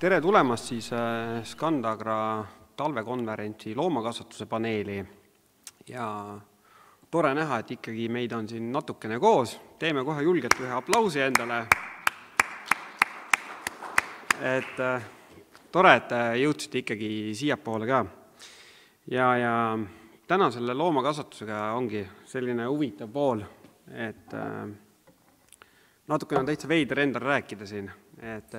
Tere tulemast siis Scandagra talvekonverentsi loomakasvatuse paneeli ja tore näha, et ikkagi meid on siin natukene koos. Teeme kohe julgelt ühe aplausi endale. Tore, et jõudsite ikkagi siiapoole ka. Ja täna selle loomakasvatusega ongi selline huvitav pool, et natukene on täitsa veider endal rääkida siin, et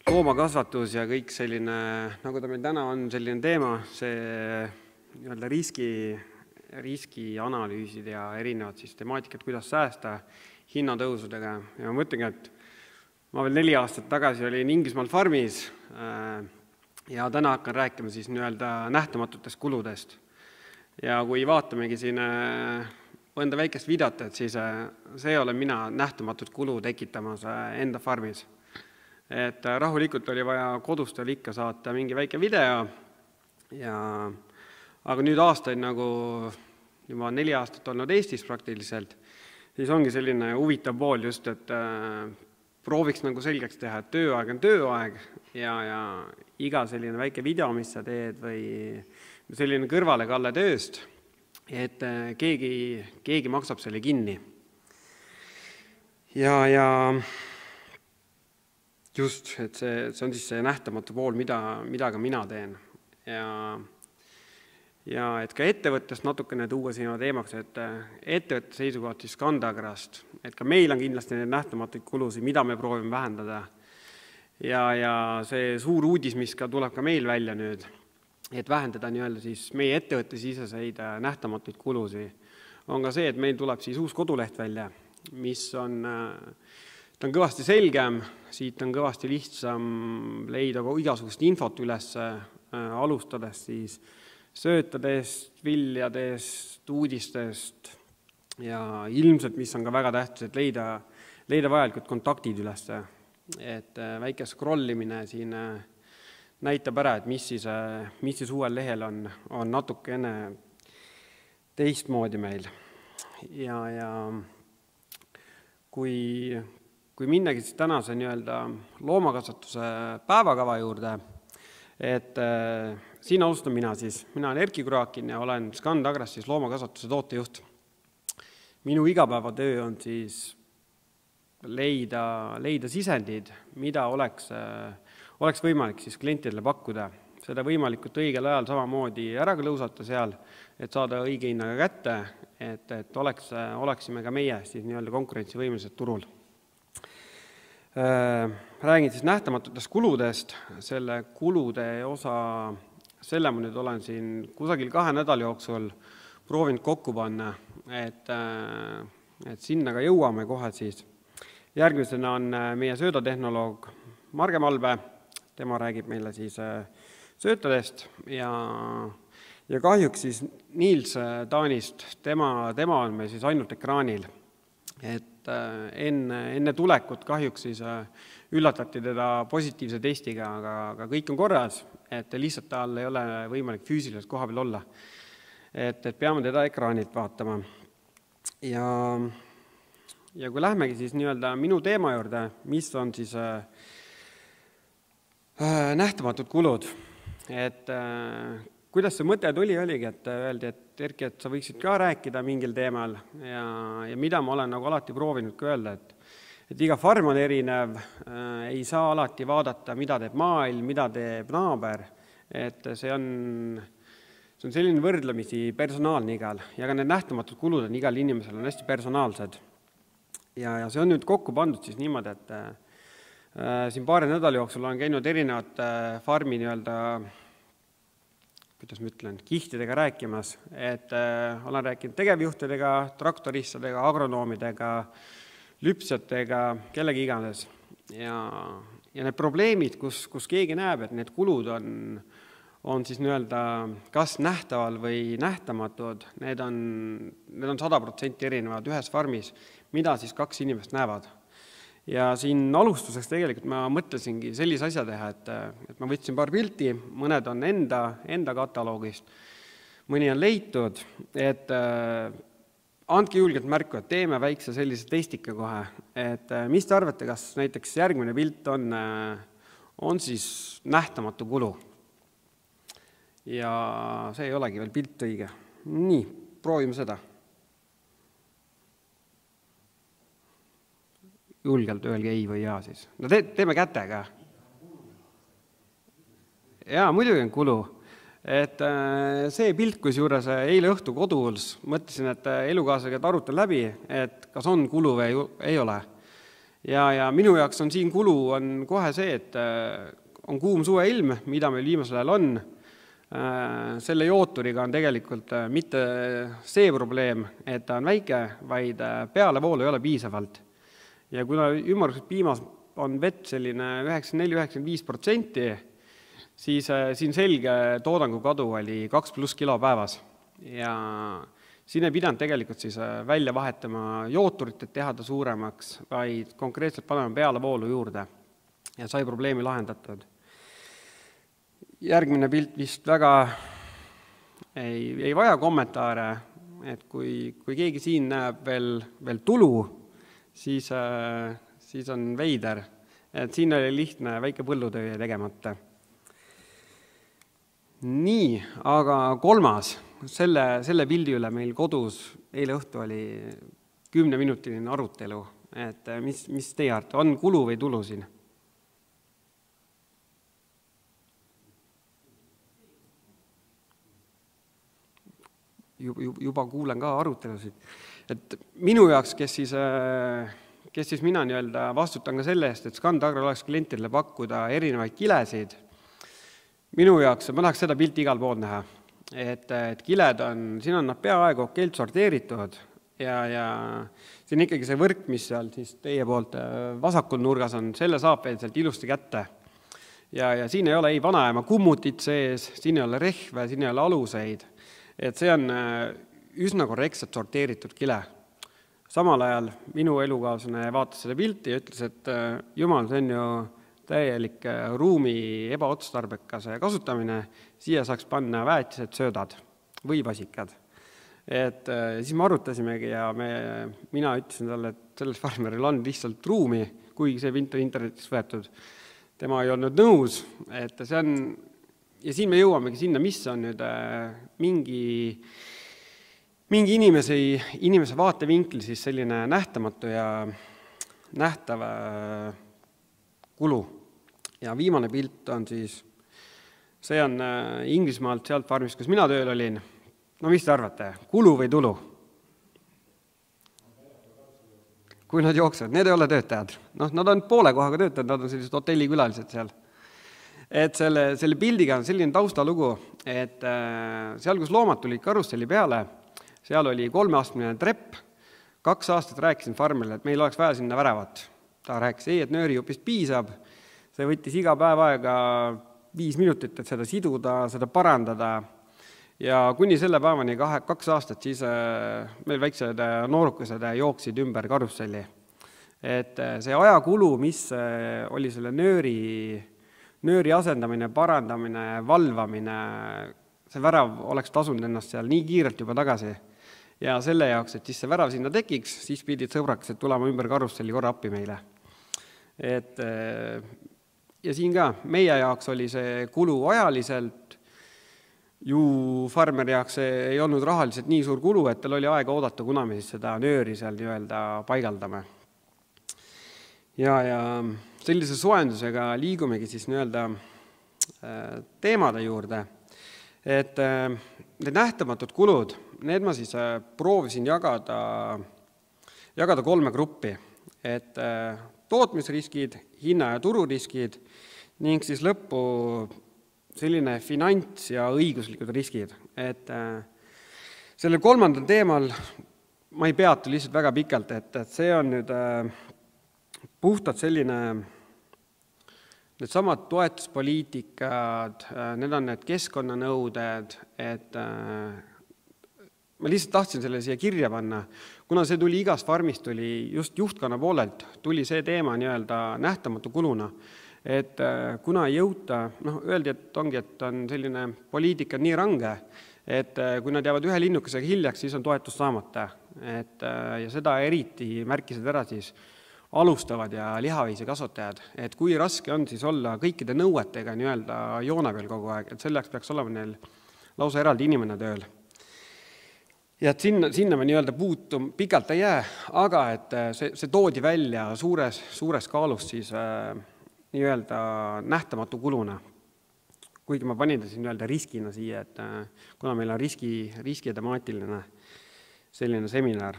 loomakasvatus ja kõik selline, nagu ta meil täna on selline teema, see nii-öelda riskianalüüsid ja erinevad siis temaatikad, kuidas säästa hinnatõusudega. Ja ma mõtlengi, et ma veel 4 aastat tagasi olin Inglismaal farmis ja täna hakkan rääkima siis nii-öelda nähtamatutest kuludest. Ja kui vaatamegi siin enda väikest videot, et siis see olen mina nähtamatut kulu tekitamas enda farmis. Et rahulikult oli vaja kodustel ikka saata mingi väike video, aga nüüd aastaid nagu juba 4 aastat olnud Eestis praktiliselt, siis ongi selline huvitav pool just, et prooviks nagu selgeks teha, et tööaeg on tööaeg ja iga selline väike video, mis sa teed või selline kõrvalekalle tööst, et keegi maksab selle kinni. Ja just, et see on siis see nähtamatu pool, mida ka mina teen. Ja et ka ettevõttest natukene tuua sinu teemaks, et ettevõtte seisukohalt siis Scandagrast, et ka meil on kindlasti need nähtamatuid kulusid, mida me proovime vähendada. Ja see suur uudis, mis ka tuleb ka meil välja nüüd, et vähendada nii-öelda siis meie ettevõtte siseseid nähtamatuid kulusid, on ka see, et meil tuleb siis uus koduleht välja, mis on kõvasti selgem, siit on kõvasti lihtsam leida igasugust infot üles, alustades siis söötadest, viljadest, uudistest ja ilmselt, mis on ka väga tähtis, et leida vajalikud kontaktid üles. Et väike scrollimine siin näitab ära, et mis siis uuel lehel on natukene teistmoodi meil. Ja kui minnagi siis tänase nii-öelda loomakasvatuse päevakava juurde, et siin alustan mina siis. Mina olen Erki Kurakin ja olen Scandagras siis loomakasvatuse tootejuht. Minu igapäevatöö on siis leida sisendid, mida oleks võimalik siis klientidele pakkuda. Seda võimalikult õigel ajal samamoodi ära lõusata seal, et saada õige hinnaga kätte, et oleksime ka meie siis nii-öelda konkurentsivõimelised turul. Räägin siis nähtamatutest kuludest, selle kulude osa, selle ma nüüd olen siin kusagil 2 nädala jooksul proovinud kokku panna, et sinna ka jõuame kohe siis. Järgmisena on meie söödatehnoloog Marge Malbe, tema räägib meile siis söötadest ja kahjuks siis Niels Taanist, tema on meil siis ainult ekraanil, et enne tulekut kahjuks siis üllatati teda positiivse testiga, aga kõik on korras, et lihtsalt tal ei ole võimalik füüsiliselt koha peal olla. Et peame teda ekraanilt vaatama. Ja kui lähmegi siis nii-öelda minu teema juurde, mis on siis nähtamatud kulud, et kuidas see mõte oligi, et öeldi, et Erki, et sa võiksid ka rääkida mingil teemal ja mida ma olen nagu alati proovinud ka öelda, et iga farm on erinev, ei saa alati vaadata, mida teeb maailm, mida teeb naaber, et see on selline võrdlemisi personaalne igal ja ka need nähtamatud kulud on igal inimesel on hästi personaalsed. Ja see on nüüd kokku pandud siis niimoodi, et siin 2 nädala jooksul olen käinud erinevad farmi nii-öelda kuidas ma ütlen, kihtidega rääkimas, et olen rääkinud tegevjuhtidega, traktoristadega, agronoomidega, lüpsjatega, kellegi iganes. Ja need probleemid, kus keegi näeb, et need kulud on siis nii-öelda kas nähtaval või nähtamatud, need on 100% erinevad ühes farmis, mida siis 2 inimest näevad. Ja siin alustuseks tegelikult ma mõtlesingi sellise asja teha, et ma võtsin paar pilti, mõned on enda kataloogist, mõni on leitud, et andke julgelt märku, et teeme väikse sellise testike kohe, et mis te arvate, kas näiteks järgmine pilt on siis nähtamatu kulu? Ja see ei olegi veel pilt õige. Nii, proovime seda. Julgelt öelge ei või jaa siis. No teeme kätega. Jaa, muidugi on kulu. Et see pilt, kus juures eile õhtu kodus, mõtlesin, et elukaaslasega arutan läbi, et kas on kulu või ei ole. Ja minu jaoks on siin kulu on kohe see, et on kuum suveilm, mida meil viimasel ajal on. Selle jooturiga on tegelikult mitte see probleem, et ta on väike, vaid pealevoolu ei ole piisavalt. Ja kuna ümmarguselt piimas on vett selline 94-95%, siis siin selge toodangu kadu oli 2+ kilo päevas. Ja siin ei pidanud tegelikult siis välja vahetama jooturit, et teha ta suuremaks, vaid konkreetselt panema pealevoolu juurde ja sai probleemi lahendatud. Järgmine pilt vist väga ei vaja kommentaare, et kui keegi siin näeb veel tulu, siis on veider. Et siin oli lihtne väike põllutöö tegemata. Nii, aga kolmas, selle pildi üle meil kodus eile õhtu oli 10-minutiline arutelu, et mis teie arvate, on kulu või tulu siin? Juba kuulen ka arutelusid. Et minu jaoks, kes siis mina vastutan ka selle eest, et Scandagro oleks klientidele pakkuda erinevaid kilesid, minu jaoks, ma tahaks seda pilti igal pool näha, et kiled siin on nad peaaegu okeilt sorteeritud ja siin ikkagi see võrk, mis seal siis teie poolt vasakul nurgas on, selle saab veel sealt ilusti kätte. Ja siin ei ole ei vanaema kummutit sees, siin ei ole rehve, siin ei ole aluseid, et see on üsna korrektselt sorteeritud kile. Samal ajal minu elukaaslane vaatas seda pilti ja ütles, et jumal, see on ju täielik ruumi ebaotstarbekas kasutamine, siia saaks panna väetised, söödad või vasikad. Et siis me arutasimegi ja mina ütlesin talle, et selles farmeril on lihtsalt ruumi, kuigi see pilt on internetis võetud. Tema ei olnud nõus, et see on, ja siin me jõuamegi sinna, mis on nüüd mingi inimese vaatevinkli siis selline nähtamatu ja nähtav kulu. Ja viimane pilt on siis, see on Inglismaalt sealt farmist, kus mina tööl olin. No mis te arvate, kulu või tulu? Kui nad jooksevad, need ei ole töötajad. Nad on poole kohaga töötajad, nad on sellised hotellikülalised seal. Et selle pildiga on selline taustalugu, et seal, kus loomad tulid karusselli peale, seal oli 3-astmeline trepp. 2 aastat rääkisin farmile, et meil oleks vaja sinna väravat. Ta rääkis, et nöörijupist piisab. See võttis iga päev aega 5 minutit, et seda siduda, seda parandada. Ja kuni selle päevani 2 aastat siis meil väiksed noorukesed jooksid ümber karusselli. Et see ajakulu, mis oli selle nööri asendamine, parandamine, valvamine, see värav oleks tasunud ennast seal nii kiirelt juba tagasi. Ja selle jaoks, et siis see värav sinna tekiks, siis pidid sõbrakesed tulema ümber karusselli korra appi meile. Ja siin ka meie jaoks oli see kulu ajaliselt, ju farmeri jaoks ei olnud rahaliselt nii suur kulu, et tal oli aega oodata, kuna me siis seda nööri seal paigaldame. Ja sellise soojendusega liigumegi siis teemade juurde, et need nähtamatud kulud, need ma siis proovisin jagada 3 gruppi, et tootmisriskid, hinna- ja tururiskid ning siis lõppu selline finants- ja õiguslikud riskid. Et sellel 3. teemal ma ei peatu lihtsalt väga pikalt, et see on nüüd puhtalt selline, need samad toetuspoliitikad, need on need keskkonnanõuded, et ma lihtsalt tahtsin selle siia kirja panna, kuna see tuli igast farmist, tuli just juhtkonna poolelt, tuli see teema nähtamatu kuluna, et kuna ei jõuta, öeldi, et on selline poliitika nii range, et kui nad jäävad ühe linnukesega hiljaks, siis on toetus saamata. ja seda eriti märkisid ära siis alustavad ja lihaviisi kasvatajad, et kui raske on siis olla kõikide nõuetega nii-öelda joone peal kogu aeg, et selleks peaks olema neil lausa eraldi inimene tööl. Ja et sinna me nii-öelda pikalt ei jää, aga et see toodi välja suures kaalus siis nii-öelda nähtamatu kuluna. Kuigi ma panin ta siin nii-öelda riskina siia, et kuna meil on riski temaatiline selline seminar.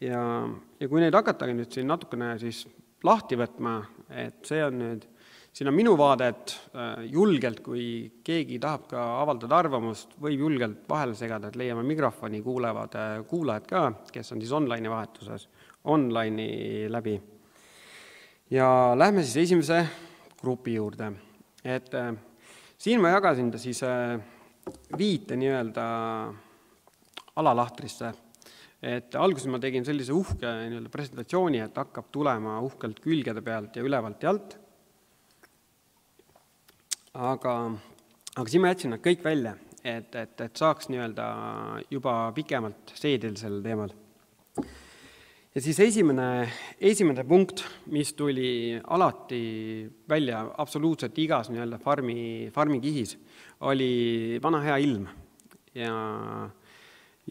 Ja kui neid hakatagi nüüd siin natukene siis lahti võtma, et see on nüüd, siin on minu vaadet julgelt, kui keegi tahab ka avaldada arvamust, võib julgelt vahele segada, et leiame mikrofoni, kuulevad kuulajad ka, kes on siis online'i läbi. Ja lähme siis esimese grupi juurde. Et siin ma jagasin ta siis 5 nii-öelda alalahtrisse. Et alguses ma tegin sellise uhke nii-öelda presentatsiooni, et hakkab tulema uhkelt külgede pealt ja ülevalt ja alt. Aga siin ma jätsin nad kõik välja, et saaks nii-öelda juba pikemalt seedil sellel teemal. Ja siis esimene punkt, mis tuli alati välja absoluutselt igas nii-öelda farmi kihis, oli vana hea ilm.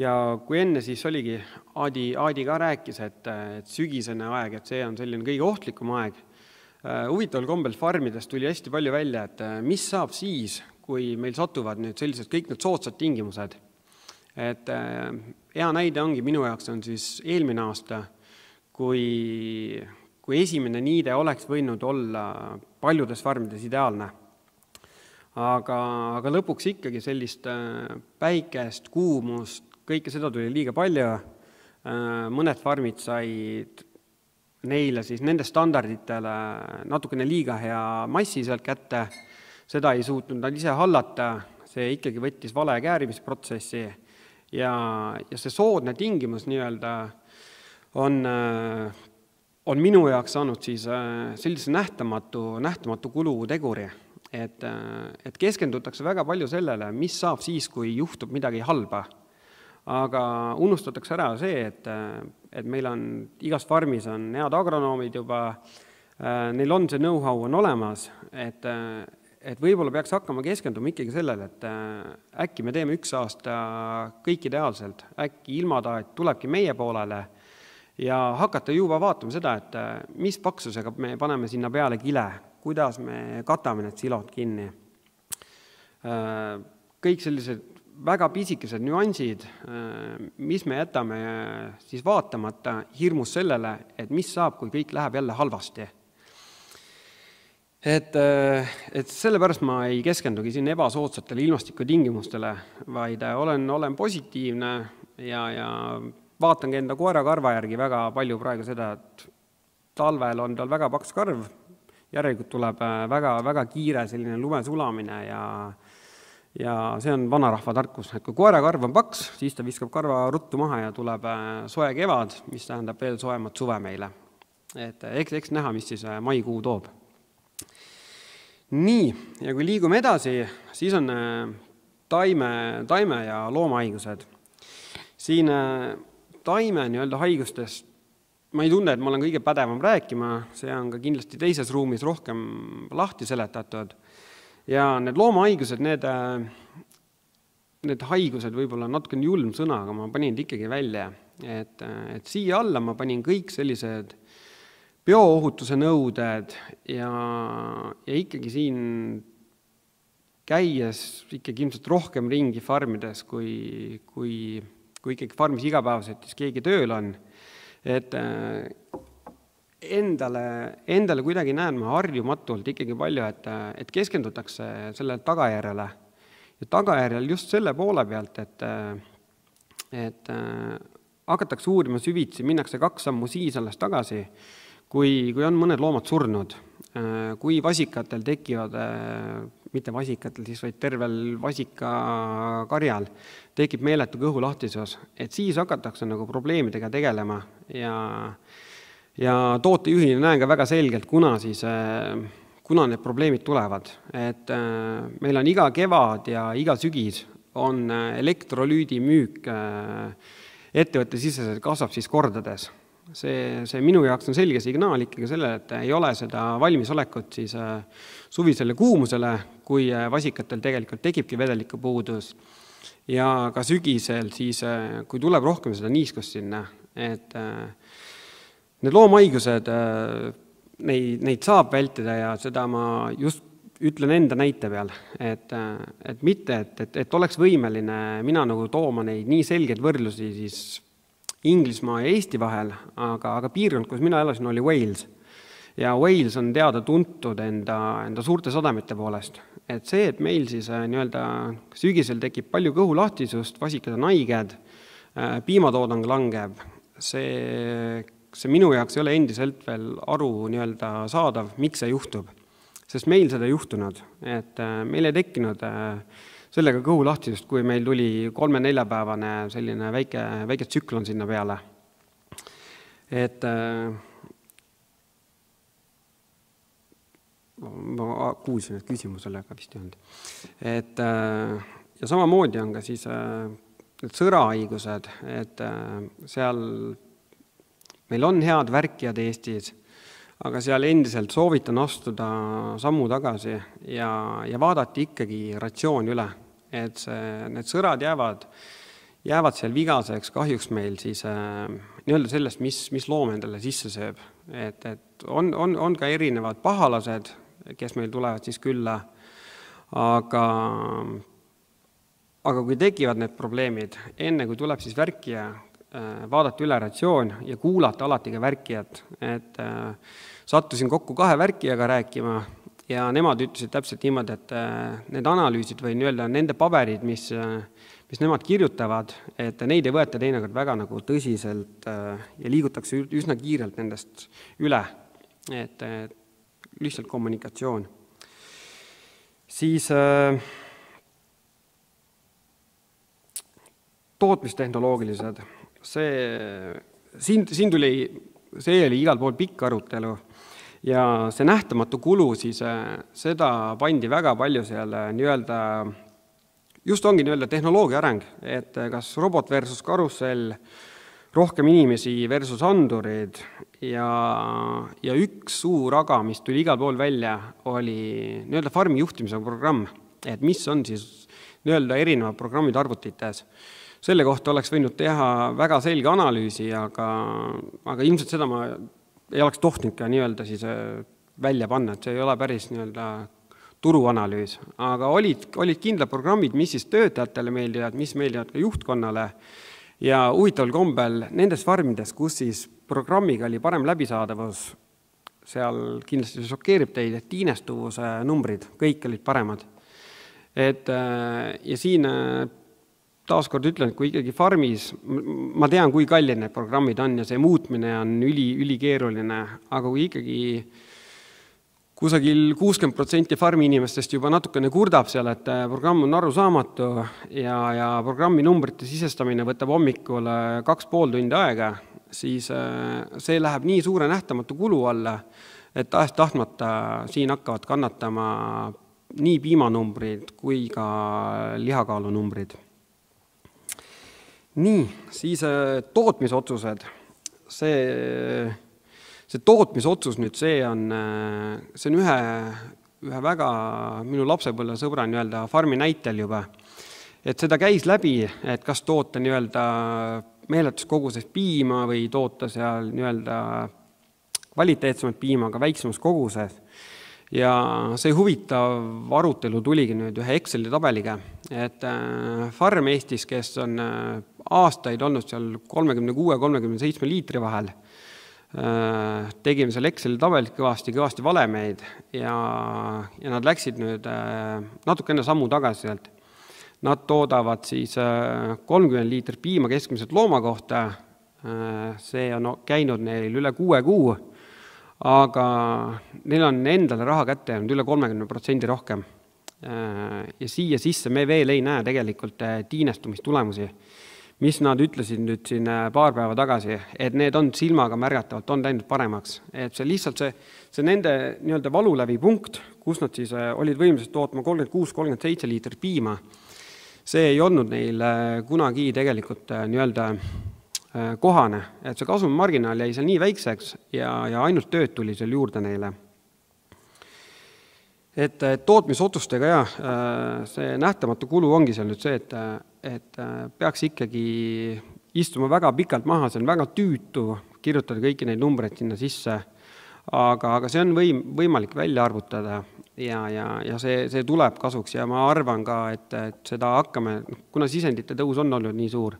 Ja kui enne siis oligi, Aadi ka rääkis, et sügisene aeg, et see on selline kõige ohtlikum aeg. Huvitaval kombel farmidest tuli hästi palju välja, et mis saab siis, kui meil satuvad nüüd sellised kõik need soodsad tingimused. Et hea näide ongi minu jaoks on siis eelmine aasta, kui esimene niide oleks võinud olla paljudes farmides ideaalne. Aga lõpuks ikkagi sellist päikest, kuumust, kõike seda tuli liiga palju. Mõned farmid said neile siis nende standarditele natukene liiga hea massi sealt kätte. Seda ei suutnud nad ise hallata, see ikkagi võttis vale käärimisprotsessi ja see soodne tingimus nii-öelda on minu jaoks saanud siis sellise nähtamatu kuluteguri. Et keskendutakse väga palju sellele, mis saab siis, kui juhtub midagi halba. Aga unustatakse ära see, et meil on igas farmis on head agronoomid juba, neil on see know-how on olemas, et võib-olla peaks hakkama keskenduma ikkagi sellele, et äkki me teeme 1 aasta kõik ideaalselt, äkki ilmataat tulebki meie poolele ja hakata juba vaatama seda, et mis paksusega me paneme sinna peale kile, kuidas me katame need silod kinni. Kõik sellised väga pisikesed nüansid, mis me jätame siis vaatamata hirmus sellele, et mis saab, kui kõik läheb jälle halvasti. Et sellepärast ma ei keskendugi siin ebasoodsatele ilmastikutingimustele, vaid olen positiivne ja vaatangi enda koera-karva järgi väga palju praegu seda, et talvel on tal väga paks karv, järelikult tuleb väga kiire selline lumesulamine ja see on vanarahva tarkus, et kui koera-karv on paks, siis ta viskab karva ruttu maha ja tuleb soe kevad, mis tähendab veel soemat suve meile. Et eks näha, mis siis maikuu toob. Nii, ja kui liigume edasi, siis on taime ja loomahaigused. Siin taime nii-öelda haigustest ma ei tunne, et ma olen kõige pädevam rääkima, see on ka kindlasti teises ruumis rohkem lahti seletatud. Ja need loomahaigused, need haigused võib-olla on natuke julm sõna, aga ma panin ikkagi välja, et siia alla ma panin kõik sellised bioohutuse nõuded ja ikkagi siin käies ikkagi ilmselt rohkem ringi farmides, kui ikkagi farmis igapäevaselt siis keegi tööl on. Et endale kuidagi näen ma harjumatult ikkagi palju, et keskendutakse sellele tagajärjele. Ja tagajärjel just selle poole pealt, et hakatakse uurima süvitsi, minnakse 2 sammu siis alles tagasi, kui on mõned loomad surnud, kui vasikatel tekivad, mitte vasikatel, siis vaid tervel vasikakarjal tekib meeletu kõhulahtisus, et siis hakatakse nagu probleemidega tegelema ja tootejuhina näen ka väga selgelt, kuna need probleemid tulevad. Et meil on iga kevad ja iga sügis on elektrolüüdi müük ettevõtte siseselt kasvab siis kordades. See minu jaoks on selge signaal ikkagi sellele, et ei ole seda valmisolekut siis suvisele kuumusele, kui vasikatel tegelikult tekibki vedeliku puudus. Ja ka sügisel siis, kui tuleb rohkem seda niiskust sinna, et need loomahaigused, neid saab vältida ja seda ma just ütlen enda näite peal, et mitte, et oleks võimeline mina nagu tooma neid nii selgeid võrdlusi siis Inglismaa ja Eesti vahel, aga piirkond, kus mina elasin, oli Wales. Ja Wales on teada tuntud enda suurte sademete poolest. Et see, et meil siis sügisel tekib palju kõhulahtisust, vasikad on haiged, piimatoodang langeb, see minu jaoks ei ole endiselt veel aru saadav, miks see juhtub. Sest meil seda juhtunud, et meil ei tekkinud sellega kõhulahtisust, kui meil tuli 3-4 päevane selline väike tsüklon sinna peale. Et ma kuulsin, et küsimusele ka vist ei olnud. Ja samamoodi on ka siis need sõrahaigused, et seal meil on head värkijad Eestis, aga seal endiselt soovitan astuda sammu tagasi ja vaadati ikkagi ratsioon üle, et need sõrad jäävad seal vigaseks kahjuks meil siis sellest, mis loom endale sisse sööb. Et on ka erinevad pahalased, kes meil tulevad siis külla, aga kui tekivad need probleemid, enne kui tuleb siis värkija, vaadata üle ratsioon ja kuulata alati ka värkijat, et sattusin kokku 2 värkijaga rääkima ja nemad ütlesid täpselt niimoodi, et need analüüsid või nende paberid, mis nemad kirjutavad, et neid ei võeta teinekord väga nagu tõsiselt ja liigutakse üsna kiirelt nendest üle, et lihtsalt kommunikatsioon. Siis tootmistehnoloogilised. Siin tuli, see oli igal pool pikk arutelu ja see nähtamatu kulu, siis seda pandi väga palju seal just ongi tehnoloogia areng, et kas robot versus karussell, rohkem inimesi versus andurid ja üks suur aga, mis tuli igal pool välja, oli farmi juhtimise programm, et mis on siis erinevad programmid arvutites. Selle kohta oleks võinud teha väga selge analüüsi, aga ilmselt seda ma ei oleks tohtnud ka siis välja panna, et see ei ole päris turuanalüüs. Aga olid kindlad programmid, mis siis töötajatele meeldivad, mis meeldivad ka juhtkonnale ja huvitaval kombel nendes farmides, kus siis programmiga oli parem läbisaadavus, seal kindlasti šokeerib teid, et tiinestuvuse numbrid, kõik olid paremad. Ja siin taaskord ütlen, et kui ikkagi farmis, ma tean, kui kallid need programmid on ja see muutmine on ülikeeruline, aga kui ikkagi kusagil 60% farmi inimestest juba natukene kurdab seal, et programm on arusaamatu ja programmi numbrite sisestamine võtab hommikul 2,5 tundi aega, siis see läheb nii suure nähtamatu kulu alla, et tahtmata siin hakkavad kannatama nii piimanumbrid kui ka lihakaalunumbrid. Nii, siis tootmisotsused. See tootmisotsus nüüd, see on ühe väga minu lapsepõlve sõbra farmi näitel juba. Et seda käis läbi, et kas toota meeletus koguses piima või toota seal kvaliteetsemat piima, aga väiksemas koguses. Ja see huvitav arutelu tuligi nüüd ühe Exceli tabeliga, et farm Eestis, kes on aastaid olnud seal 36-37 liitri vahel, tegime seal Exceli tabelit kõvasti valemeid ja nad läksid nüüd natuke enne sammu tagasi sealt. Nad toodavad siis 30 liitrit piima keskmiselt looma kohta, see on käinud neil üle 6 kuu, aga neil on endale raha kätte jäänud üle 30% rohkem. Ja siia sisse me veel ei näe tegelikult tiinestumistulemusi, mis nad ütlesid nüüd siin paar päeva tagasi, et need on silmaga märgatavalt, on läinud paremaks. Et see lihtsalt see nende valulävi punkt, kus nad siis olid võimelised tootma 36-37 liitrit piima, see ei olnud neil kunagi tegelikult kohane, et see kasumimarginaal jäi seal nii väikseks ja ainult tööd tuli seal juurde neile. Et tootmisotsustega see nähtamatu kulu ongi seal nüüd see, et peaks ikkagi istuma väga pikalt maha, see on väga tüütu kirjutada kõiki neid numbreid sinna sisse, aga see on võimalik välja arvutada ja see tuleb kasuks ja ma arvan ka, et seda hakkame, kuna sisendite tõus on olnud nii suur,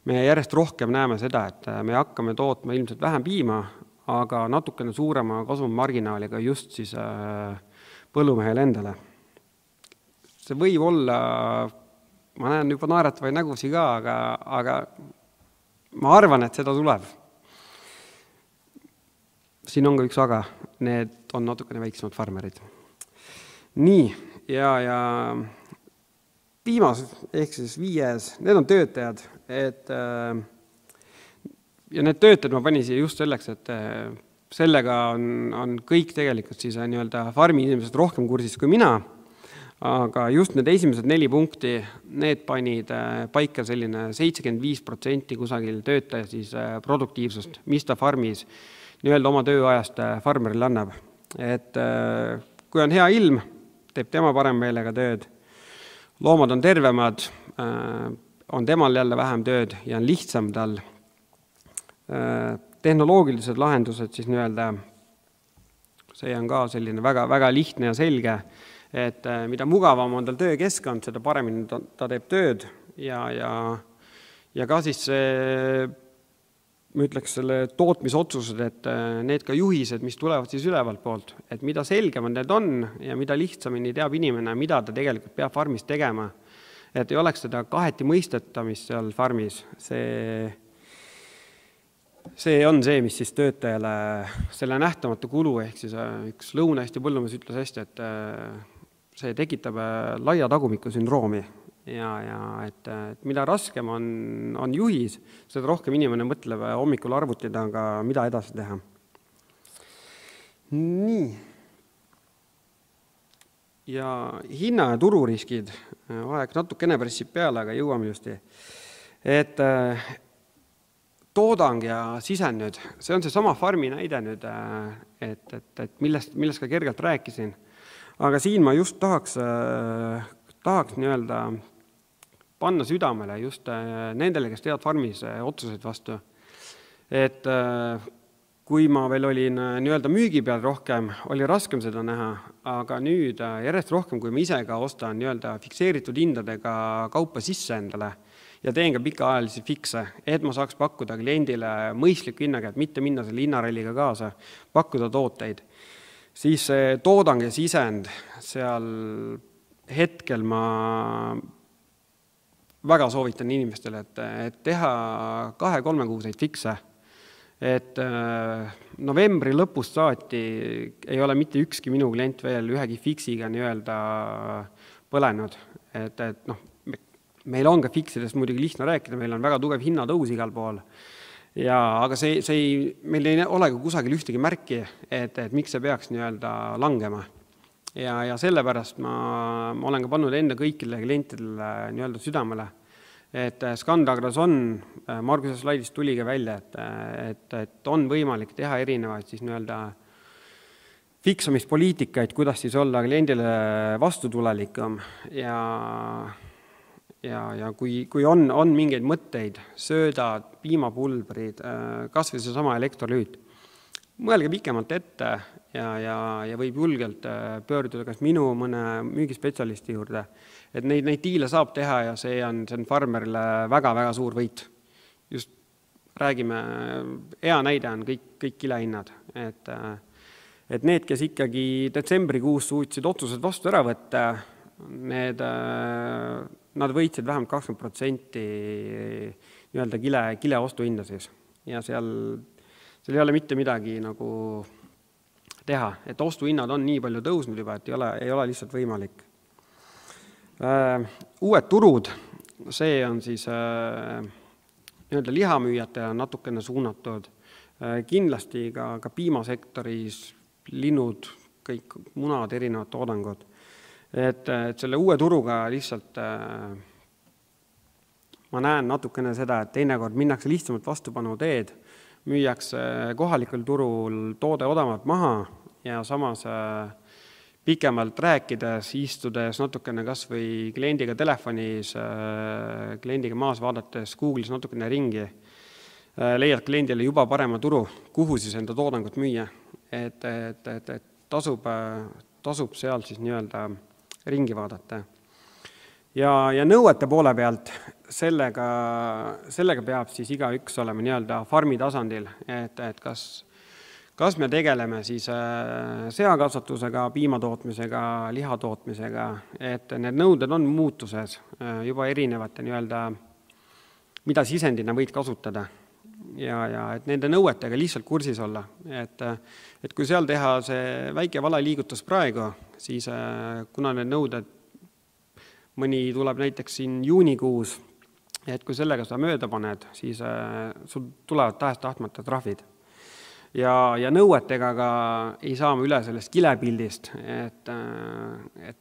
me järjest rohkem näeme seda, et me hakkame tootma ilmselt vähem piima, aga natukene suurema kasumimarginaaliga just siis põllumehele endale. See võib olla, ma näen juba naeratavaid nägusi ka, aga ma arvan, et seda tuleb. Siin on ka üks aga, need on natukene väiksemad farmerid. Nii, ja viimas, ehk siis 5, need on töötajad, ja need töötajad ma panin siia just selleks, et sellega on kõik tegelikult siis nii-öelda farmi inimesed rohkem kursis kui mina, aga just need esimesed 4 punkti, need panid paika selline 75% kusagil töötaja siis produktiivsust, mis ta farmis nii-öelda oma tööajast farmerile annab. Et kui on hea ilm, teeb tema parem meelega tööd, loomad on tervemad, on temal jälle vähem tööd ja on lihtsam tal. Tehnoloogilised lahendused siis nii-öelda, see on ka selline väga, väga lihtne ja selge, et mida mugavam on tal töökeskkond, seda paremini ta teeb tööd ja ka siis ma ütleks selle tootmisotsused, et need ka juhised, mis tulevad siis ülevalt poolt, et mida selgemad need on ja mida lihtsamini teab inimene, mida ta tegelikult peab farmis tegema, et ei oleks seda kaheti mõistetamist seal farmis, see on see, mis siis töötajale selle nähtamatu kulu, ehk siis üks Lõuna-Eesti põllumees ütles hästi, et see tekitab laia tagumiku sündroomi ja et mida raskem on juhis, seda rohkem inimene mõtleb hommikul arvuti taga, mida edasi teha. Nii. Ja hinna- ja tururiskid, aeg natukene pressib peale, aga jõuame justi. Et toodang ja sisend nüüd, see on see sama farmi näide nüüd, et millest ka kergelt rääkisin. Aga siin ma just tahaks nii-öelda panna südamele just nendele, kes teevad farmis otsuseid vastu. Et kui ma veel olin nii-öelda müügi peal rohkem, oli raskem seda näha, aga nüüd järjest rohkem, kui ma ise ka ostan nii-öelda fikseeritud hindadega kaupa sisse endale ja teen ka pikaajalisi fikse, et ma saaks pakkuda kliendile mõistliku hinnaga, et mitte minna selle hinnaralliga kaasa, pakkuda tooteid. Siis toodang ja sisend, seal hetkel ma väga soovitan inimestele, et teha 2-3 kuuseid fikse, et novembri lõpust saati ei ole mitte ükski minu klient veel ühegi fiksiga nii-öelda põlenud, et meil on ka fiksidest muidugi lihtne rääkida, meil on väga tugev hinnatõus igal pool, aga meil ei ole ka kusagil ühtegi märki, et miks see peaks nii-öelda langema. Ja sellepärast ma olen ka pannud enda kõikidele klientidele nii-öelda südamele, et Skandagras on, Marguse slaidist tuli ka välja, et on võimalik teha erinevaid siis nii-öelda fiksamispoliitikaid, kuidas siis olla kliendile vastutulelikum ja kui on mingeid mõtteid, söödad, piimapulbrid, kas või see sama elektrolüüt, mõelge pikemalt ette ja võib julgelt pöörduda kas minu mõne müügispetsialisti juurde, et neid diile saab teha ja see on farmerile väga-väga suur võit. Just räägime, hea näide on kõik kilehinnad, et need, kes ikkagi detsembrikuus suutsid otsused vastu ära võtta, nad võitsid vähemalt 20% nii-öelda kile ostuhinda siis ja seal ei ole mitte midagi nagu teha, et ostuhinnad on nii palju tõusnud juba, et ei ole lihtsalt võimalik. Uued turud, see on siis nii-öelda lihamüüjatele natukene suunatud, kindlasti ka piimasektoris linnud, kõik munad, erinevad toodangud. Et selle uue turuga lihtsalt ma näen natukene seda, et teinekord minnakse lihtsamalt vastupanu teed, müüakse kohalikul turul toode odavalt maha ja samas pikemalt rääkides, istudes natukene kas või kliendiga telefonis, kliendiga maas vaadates Google'is natukene ringi, leiad kliendile juba parema turu, kuhu siis enda toodangut müüa. Et tasub seal siis nii-öelda ringi vaadata. Ja nõuete poole pealt sellega peab siis igaüks olema nii-öelda farmi tasandil, et kas me tegeleme siis seakasvatusega, piimatootmisega, lihatootmisega, et need nõuded on muutuses juba erinevate nii-öelda, mida sisendina võid kasutada ja et nende nõuetega lihtsalt kursis olla. Et kui seal teha see väike valeliigutus praegu, siis kuna need nõuded, mõni tuleb näiteks siin juunikuus, et kui sellega seda mööda paned, siis sul tulevad tahes-tahtmata trahvid. Ja nõuetega ka ei saa üle sellest kilepildist, et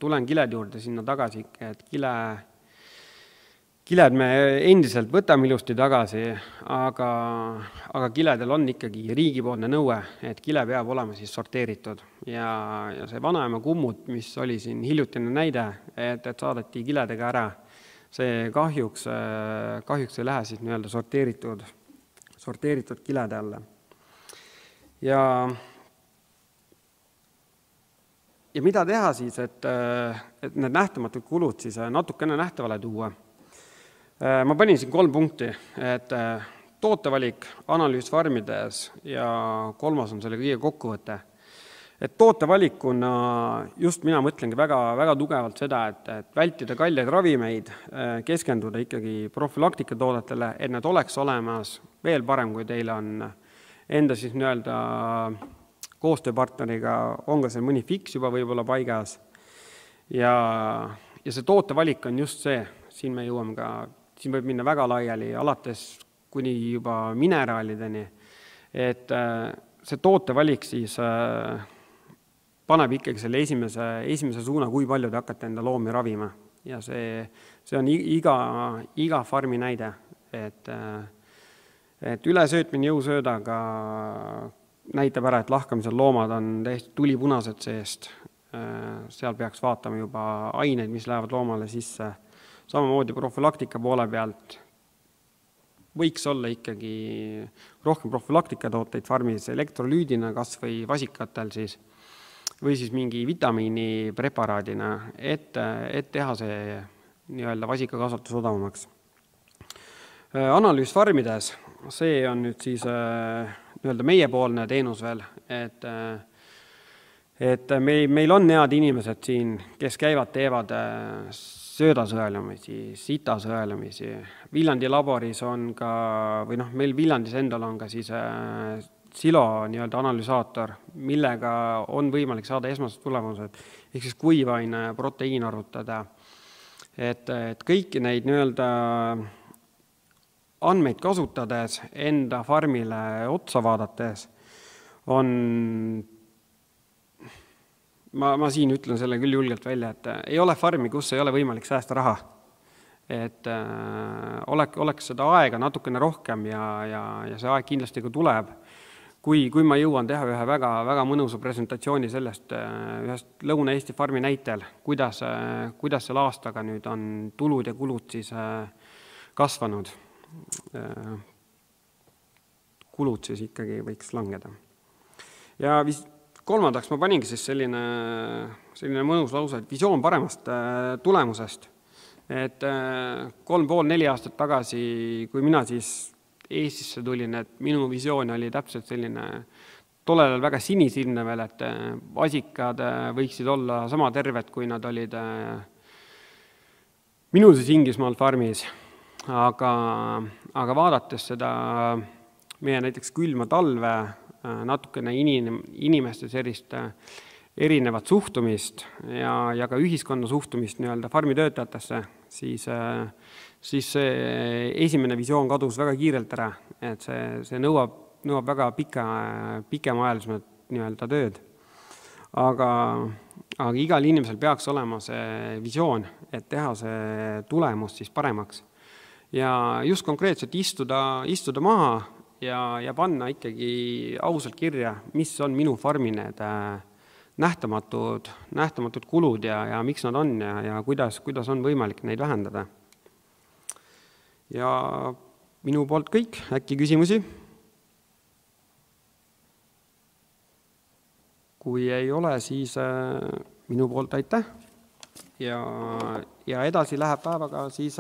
tulen kiled juurde sinna tagasi, et kiled me endiselt võtame ilusti tagasi, aga kiledel on ikkagi riigipoolne nõue, et kile peab olema siis sorteeritud. Ja see vanaema kummut, mis oli siin hiljutine näide, et saadeti kiledega ära, see kahjuks ei lähe siis nii-öelda sorteeritud kilede alla. Ja mida teha siis, et need nähtamatud kulud siis natukene nähtavale tuua? Ma panin siin 3 punkti, et tootevalik, analüüs farmides ja 3. on selle kõige kokkuvõte. Et tootevalikuna just mina mõtlengi väga tugevalt seda, et vältida kalleid ravimeid, keskenduda ikkagi profülaktikatoodetele, et need oleks olemas, veel parem, kui teil on enda siis nii-öelda koostööpartneriga, on ka see mõni fiks juba võib-olla paigas. Ja see tootevalik on just see, siin me jõuame ka, siin võib minna väga laiali, alates kuni juba mineraalideni, et see tootevalik siis paneb ikkagi selle esimese suuna, kui palju te hakkate enda loomi ravima. Ja see on iga farmi näide, et ülesöötmine jõusöödaga näitab ära, et lahkamisel loomad on täiesti tulipunased seest. Seal peaks vaatama juba aineid, mis lähevad loomale sisse. Samamoodi profülaktika poole pealt võiks olla ikkagi rohkem profülaktikatooteid farmis elektrolüüdina kas või vasikatel siis, või siis mingi vitamiini preparaadina, et teha see nii-öelda vasikakasvatus odavamaks. Analüüs farmides, see on nüüd siis nii-öelda meiepoolne teenus veel, et meil on head inimesed siin, kes käivad, teevad söödasõelumisi, sitasõelumisi. Viljandi laboris on ka, või meil Viljandis endal on ka siis silo nii-öelda analüsaator, millega on võimalik saada esmased tulemused, ehk siis kuivaine proteiin arvutada. Et kõiki neid nii-öelda andmeid kasutades, enda farmile otsa vaadates, ma siin ütlen selle küll julgelt välja, et ei ole farmi, kus ei ole võimalik säästa raha. Et oleks seda aega natukene rohkem ja see aeg kindlasti ka tuleb. Kui ma jõuan teha ühe väga mõnusa presentatsiooni sellest ühest Lõuna-Eesti farmi näitel, kuidas selle aastaga nüüd on tulud ja kulud siis kasvanud. Kulud siis ikkagi võiks langeda. Ja 3. ma paningi siis selline mõnus lause, et visioon paremast tulemusest. Et 3,5-4 aastat tagasi, kui mina siis Eestisse tulin, et minu visioon oli täpselt selline tollel väga sinisilmne veel, et vasikad võiksid olla sama terved, kui nad olid minul siis Inglismaal farmis. Aga vaadates seda meie näiteks külma talve, natukene inimeste sellist erinevat suhtumist ja ka ühiskonna suhtumist nii-öelda farmi töötajatesse, siis see esimene visioon kadus väga kiirelt ära, et see nõuab väga pikemaajalised nii-öelda tööd. Aga igal inimesel peaks olema see visioon, et teha see tulemus siis paremaks. ja just konkreetselt istuda maha ja panna ikkagi ausalt kirja, mis on minu farmi need nähtamatud kulud ja miks nad on ja kuidas on võimalik neid vähendada. Ja minu poolt kõik, äkki küsimusi? Kui ei ole, siis minu poolt aitäh ja edasi läheb päevaga siis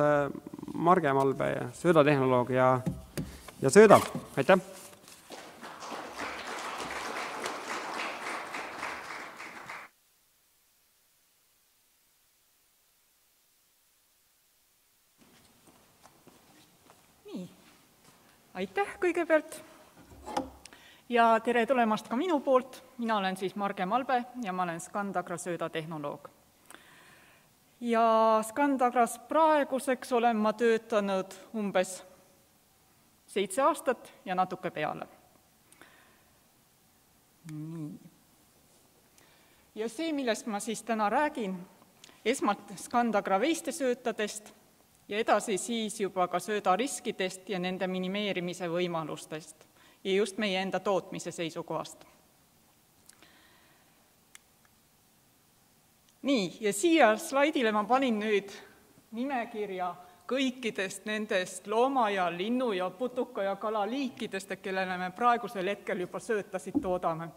Marge Malbe ja söödatehnoloog ja söödab. Aitäh! Nii, aitäh kõigepealt ja tere tulemast ka minu poolt. Mina olen siis Marge Malbe ja ma olen Scandagra söödatehnoloog. Ja Scandagras praeguseks olen ma töötanud umbes 7 aastat ja natuke peale. Nii. Ja see, millest ma siis täna räägin, esmalt Scandagra veistesöötadest ja edasi siis juba ka söödariskidest ja nende minimeerimise võimalustest ja just meie enda tootmise seisukohast. Nii, ja siia slaidile ma panin nüüd nimekirja kõikidest nendest looma- ja linnu- ja putuka- ja kalaliikidest, kellele me praegusel hetkel juba söötasid toodame.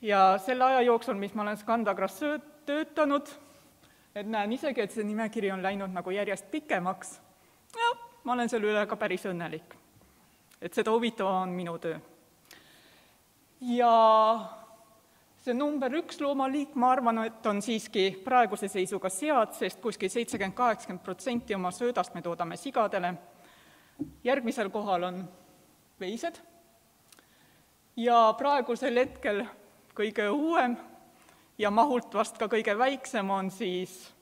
Ja selle aja jooksul, mis ma olen Scandagras töötanud, et näen isegi, et see nimekiri on läinud nagu järjest pikemaks, ja ma olen selle üle ka päris õnnelik. Et seda huvitav on minu töö. Ja see number 1 loomaliik, ma arvan, et on siiski praeguse seisuga sead, sest kuskil 70-80% oma söödast me toodame sigadele. Järgmisel kohal on veised. Ja praegusel hetkel kõige uuem ja mahult vast ka kõige väiksem on siis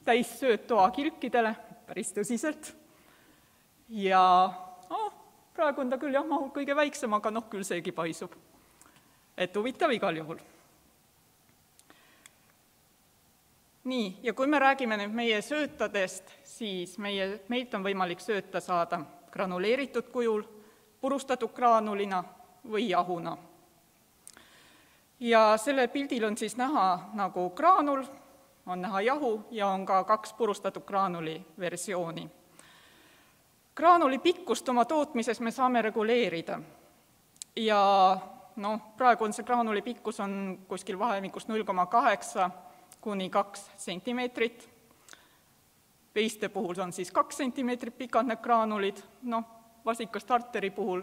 täissööt toakilkidele, päris tõsiselt. Ja praegu on ta küll mahult kõige väiksem, aga küll seegi paisub. Et huvitav igal juhul. Nii, ja kui me räägime nüüd meie söötadest, siis meilt on võimalik sööta saada granuleeritud kujul, purustatud graanulina või jahuna. Ja selle pildil on siis näha nagu graanul, on näha jahu ja on ka 2 purustatud graanuli versiooni. Graanuli pikkust oma tootmises me saame reguleerida ja praegu on see graanuli pikkus on kuskil vahemikus 0,8 kuni 2 sentimeetrit. Veiste puhul on siis 2 sentimeetrit pikad need graanulid, vasika starteri puhul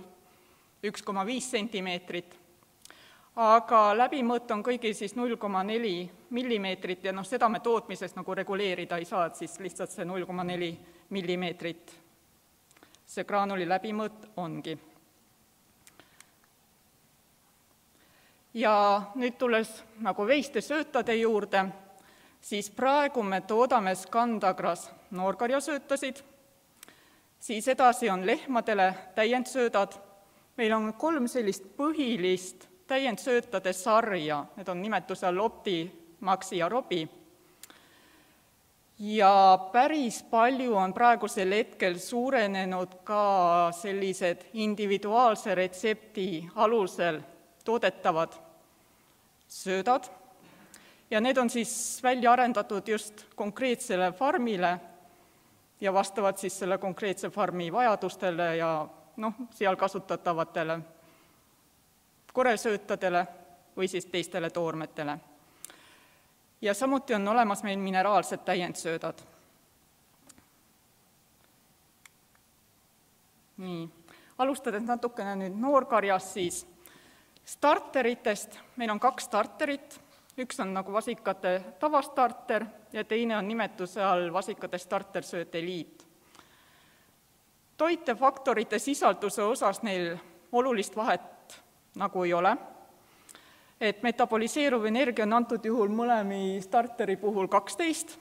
1,5 sentimeetrit. Aga läbimõõt on kõigil siis 0,4 millimeetrit ja seda me tootmises nagu reguleerida ei saa, et siis lihtsalt see 0,4 millimeetrit see graanuli läbimõõt ongi. Ja nüüd tulles nagu veistesöötade juurde, siis praegu me toodame Scandagras noorkarjasöötasid, siis edasi on lehmadele täiendsöödad. Meil on 3 sellist põhilist täiendsöötade sarja, need on nimetusel Opti, Maxi ja Robi. Ja päris palju on praegusel hetkel suurenenud ka sellised individuaalse retsepti alusel toodetavad söödad ja need on siis välja arendatud just konkreetsele farmile ja vastavad siis selle konkreetse farmi vajadustele ja seal kasutatavatele koresöötadele või siis teistele toormetele. Ja samuti on olemas meil mineraalsed täiendsöödad. Nii, alustades natukene nüüd noorkarjas siis starteritest. Meil on 2 starterit, üks on nagu vasikate tavastarter ja teine on nimetuse all vasikate startersööt Elite. Toitefaktorite sisalduse osas neil olulist vahet nagu ei ole. Et metaboliseeruv energia on antud juhul mõlemi starteri puhul 12,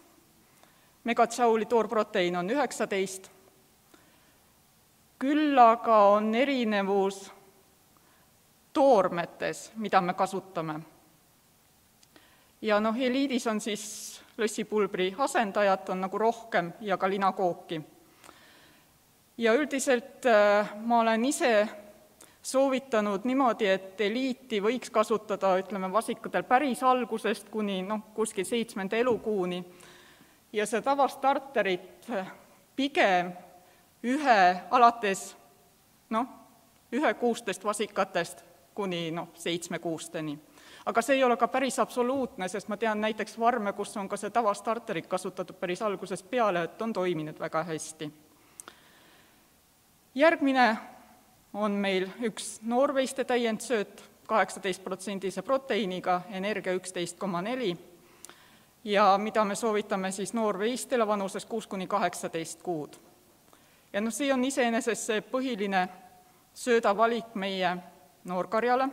megatšauli toorprotein on 19, küll aga on erinevus toormetes, mida me kasutame. Ja Eliidis on siis lõssipulbri asendajat on nagu rohkem ja ka linakooki. Ja üldiselt ma olen ise soovitanud niimoodi, et eliiti võiks kasutada, ütleme, vasikatel päris algusest kuni kuskil 7. elukuuni ja see tavastarterit pigem alates 1-6 vasikatest kuni 7-6-teni. Aga see ei ole ka päris absoluutne, sest ma tean näiteks farme, kus on ka see tavastarterit kasutatud päris algusest peale, et on toiminud väga hästi. Järgmine on meil üks noorveiste täiendsööt 18% proteiiniga, energia 11,4 ja mida me soovitame siis noorveistele vanuses 6-18 kuud. Ja see on iseenesest see põhiline söödavalik meie noorkarjale.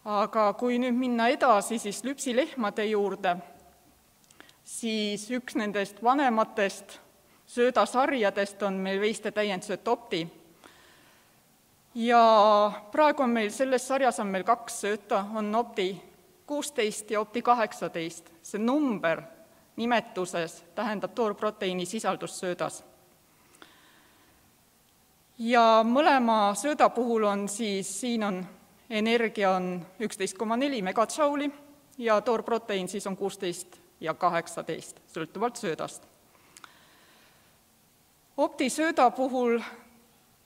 Aga kui nüüd minna edasi siis lüpsilehmade juurde, siis üks nendest vanematest söödasarjadest on meil veiste täiendsööt Opti. Ja praegu on meil selles sarjas on meil 2 sööta, on Opti 16 ja Opti 18. See number nimetuses tähendab toorproteiini sisaldust söödas. Ja mõlema sööda puhul on siis, siin on energia on 11,4 megatšauli ja toorproteiin siis on 16 ja 18, sõltuvalt söödast. Opti sööda puhul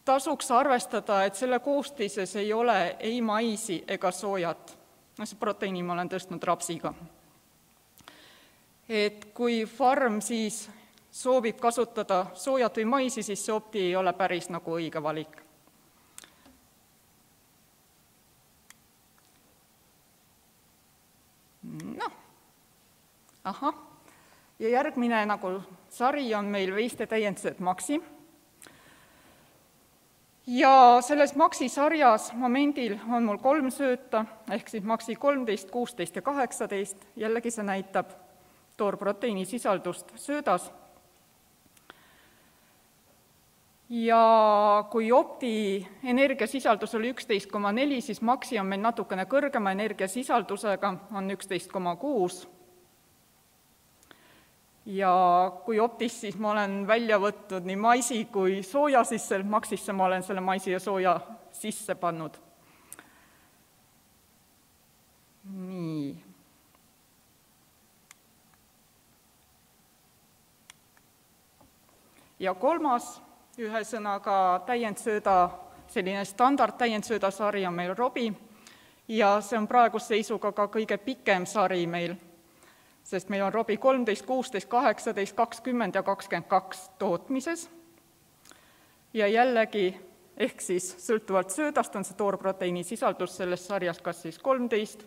tasuks arvestada, et selle koostises ei ole ei maisi ega soojat. See proteiini ma olen tõstnud rapsiga. Et kui farm siis soovib kasutada soojat või maisi, siis see Opti ei ole päris nagu õige valik. Ja järgmine nagu sari on meil veiste täiendsööt Maxi. Ja selles Maxi sarjas momendil on mul 3 sööta, ehk siis Maxi 13, 16 ja 18. Jällegi see näitab toorproteiini sisaldust söödas. Ja kui Opti energiasisaldus oli 11,4, siis Maxi on meil natukene kõrgema energiasisaldusega, on 11,6. Ja kui Optis siis ma olen välja võtnud nii maisi kui sooja sisse, Maxisse ma olen selle maisi ja sooja sisse pannud. Nii. Ja kolmas, ühesõnaga täiendsööda, selline standard täiendsööda sari on meil Robi ja see on praeguse seisuga ka kõige pikem sari meil, sest meil on Robi 13, 16, 18, 20 ja 22 tootmises. Ja jällegi, ehk siis sõltuvalt söödast on see toorproteiini sisaldus selles sarjas kas siis 13,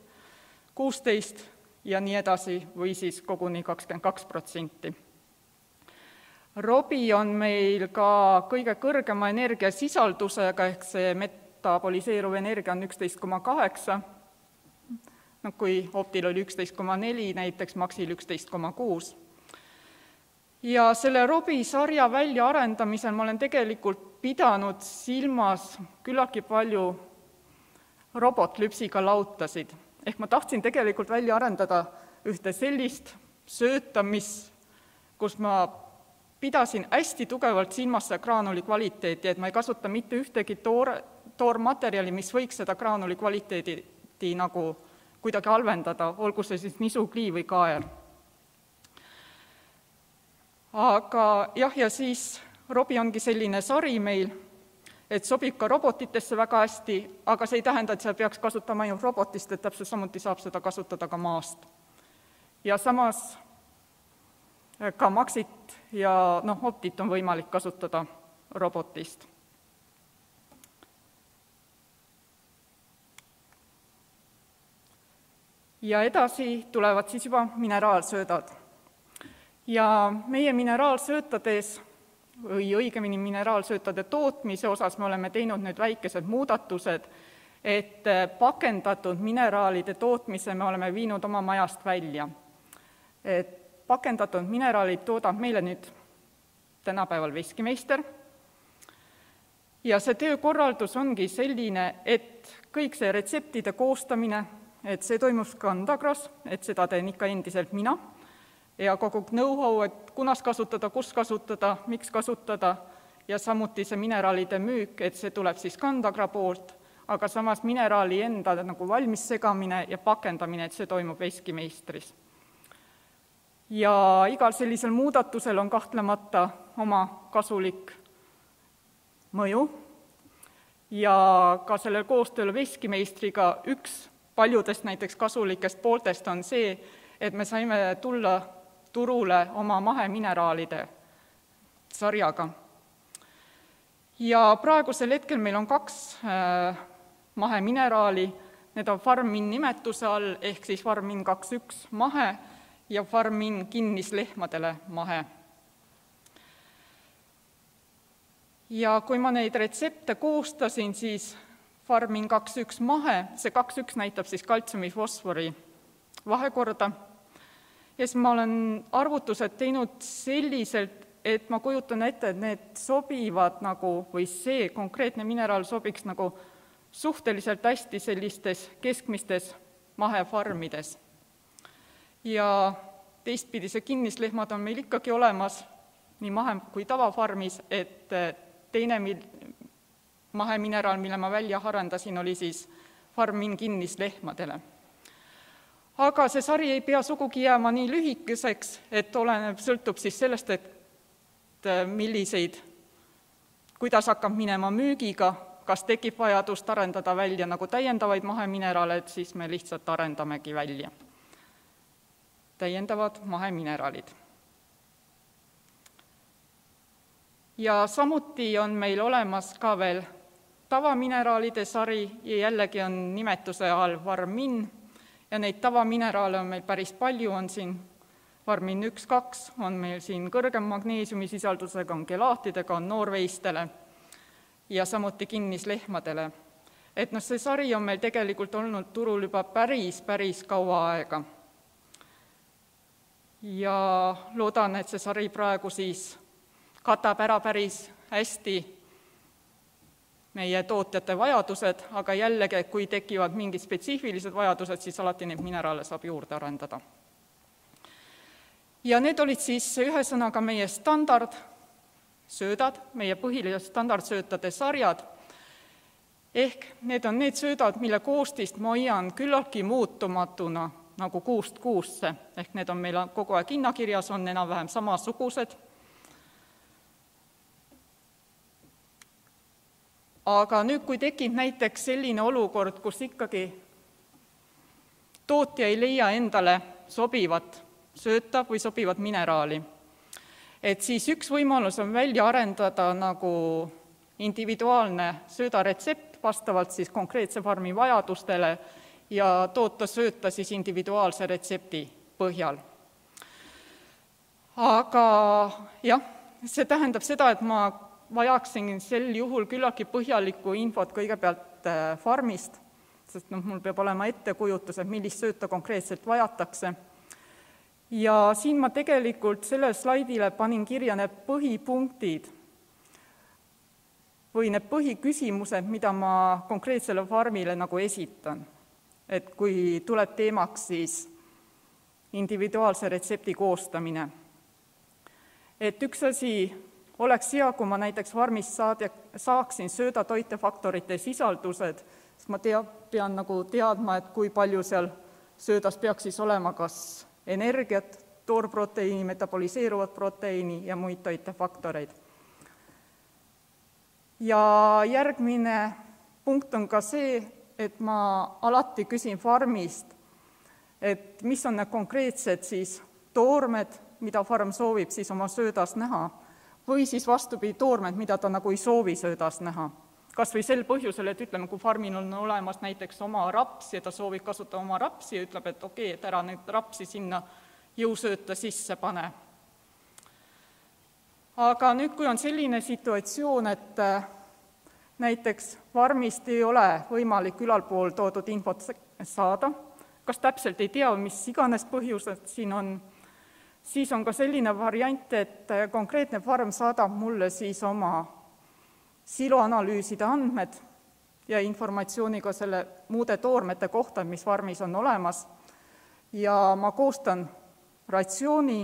16 ja nii edasi või siis koguni 22%. Robi on meil ka kõige kõrgema energiasisaldusega, ehk see metaboliseeruv energia on 11,8, kui Optil oli 11,4, näiteks Maxil 11,6. Ja selle Robi sarja väljaarendamisel ma olen tegelikult pidanud silmas küllaltki palju robotlüpsiga lautasid. Ehk ma tahtsin tegelikult välja arendada ühte sellist sööta, kus ma pidasin hästi tugevalt silmas graanuli kvaliteeti, et ma ei kasuta mitte ühtegi toormaterjali, mis võiks seda graanuli kvaliteedi nagu kuidagi halvendada, olgu see siis nisu, klii või kaer. Aga jah, ja siis Robi ongi selline sari meil, et sobib ka robotitesse väga hästi, aga see ei tähenda, et seal peaks kasutama ainult robotist, et täpselt samuti saab seda kasutada ka maast. Ja samas ka Maxit ja Optit on võimalik kasutada robotist. Ja edasi tulevad siis juba mineraalsöödad. Ja meie mineraalsöötades, või õigemini mineraalsöötade tootmise osas me oleme teinud nüüd väikesed muudatused, et pakendatud mineraalide tootmise me oleme viinud oma majast välja. Et pakendatud mineraalid toodab meile nüüd tänapäeval Veskimeister. Ja see töökorraldus ongi selline, et kõik see retseptide koostamine, et see toimus Kandagras, et seda teen ikka endiselt mina. ja kogu know-how, et kunas kasutada, kus kasutada, miks kasutada, ja samuti see mineraalide müük, et see tuleb siis Candagra poolt, aga samas mineraali enda nagu valmis segamine ja pakendamine, et see toimub veskimeistris. Ja igal sellisel muudatusel on kahtlemata oma kasulik mõju ja ka sellel koostööl veskimeistriga üks paljudest näiteks kasulikest pooltest on see, et me saime tulla turule oma mahemineraalide sarjaga. Ja praegusel hetkel meil on 2 mahemineraali, need on Farmin nimetuse all, ehk siis Farmin 2.1 mahe ja Farmin kinnislehmadele mahe. Ja kui ma neid retsepte koostasin, siis Farmin 2.1 mahe, see 2.1 näitab siis kaltsiumi-fosfori vahekorda, ja siis ma olen arvutused teinud selliselt, et ma kujutan ette, et need sobivad nagu, või see konkreetne mineraal sobiks nagu suhteliselt hästi sellistes keskmistes mahefarmides. Ja teistpidi see kinnislehmad on meil ikkagi olemas nii mahe- kui tavafarmis, et teine mahemineraal, mille ma välja arendasin, oli siis Farmin kinnislehmadele. Aga see sari ei pea sugugi jääma nii lühikeseks, et sõltub siis sellest, et kuidas hakkab minema müügiga, kas tekib vajadust arendada välja nagu täiendavaid mahemineraale, et siis me lihtsalt arendamegi välja täiendavad mahemineraalid. Ja samuti on meil olemas ka veel tavamineraalide sari ja jällegi on nimetuse all Farmin ja neid tavamineraale on meil päris palju, on siin Farmin 1.2, on meil siin kõrgem magneesiumisisaldusega, on gelaatidega, on noorveistele ja samuti kinnislehmadele. Et see sari on meil tegelikult olnud turul juba päris kaua aega. Ja loodan, et see sari praegu siis katab ära päris hästi meie tootjate vajadused, aga jällegi, kui tekivad mingid spetsiifilised vajadused, siis alati neid mineraale saab juurde arendada. Ja need olid siis ühesõnaga meie standardsöödad, meie põhilised standardsöötade sarjad, ehk need on need söödad, mille koostist ma hoian küllaltki muutumatuna nagu kuust kuusse, ehk need on meil kogu aeg hinnakirjas, on enam-vähem samasugused. Aga nüüd, kui tekib näiteks selline olukord, kus ikkagi tootja ei leia endale sobivat sööta või sobivat mineraali, et siis üks võimalus on välja arendada nagu individuaalne söödaretsept vastavalt siis konkreetse farmi vajadustele ja toota sööta siis individuaalse retsepti põhjal. Aga jah, see tähendab seda, et ma vajaksin sel juhul küllaltki põhjalikku infot kõigepealt farmist, sest mul peab olema ettekujutus, et millist sööta konkreetselt vajatakse. Ja siin ma tegelikult sellele slaidile panin kirja need põhipunktid või need põhiküsimused, mida ma konkreetsele farmile nagu esitan. Et kui tuleb teemaks siis individuaalse retsepti koostamine. Et üks asi oleks hea, kui ma näiteks farmist saaksin sööda toitefaktorite sisaldused, sest ma pean nagu teadma, et kui palju seal söödas peaks siis olema kas energiat, toorproteiini, metaboliseeruvat proteiini ja muid toitefaktoreid. Ja järgmine punkt on ka see, et ma alati küsin farmist, et mis on need konkreetsed siis toormed, mida farm soovib siis oma söödas näha, või siis vastupidi toormed, mida ta nagu ei soovi söödas näha. Kas või sel põhjusel, et ütleme, kui farmil on olemas näiteks oma raps ja ta soovib kasutada oma rapsi ja ütleb, et okei, et ära nüüd rapsi sinna jõusööta sisse pane. Aga nüüd, kui on selline situatsioon, et näiteks farmist ei ole võimalik ülalpool toodud infot saada, kas täpselt ei tea, mis iganes põhjused siin on, siis on ka selline variant, et konkreetne farm saadab mulle siis oma siloanalüüside andmed ja informatsiooniga selle muude toormete kohta, mis farmis on olemas, ja ma koostan ratsiooni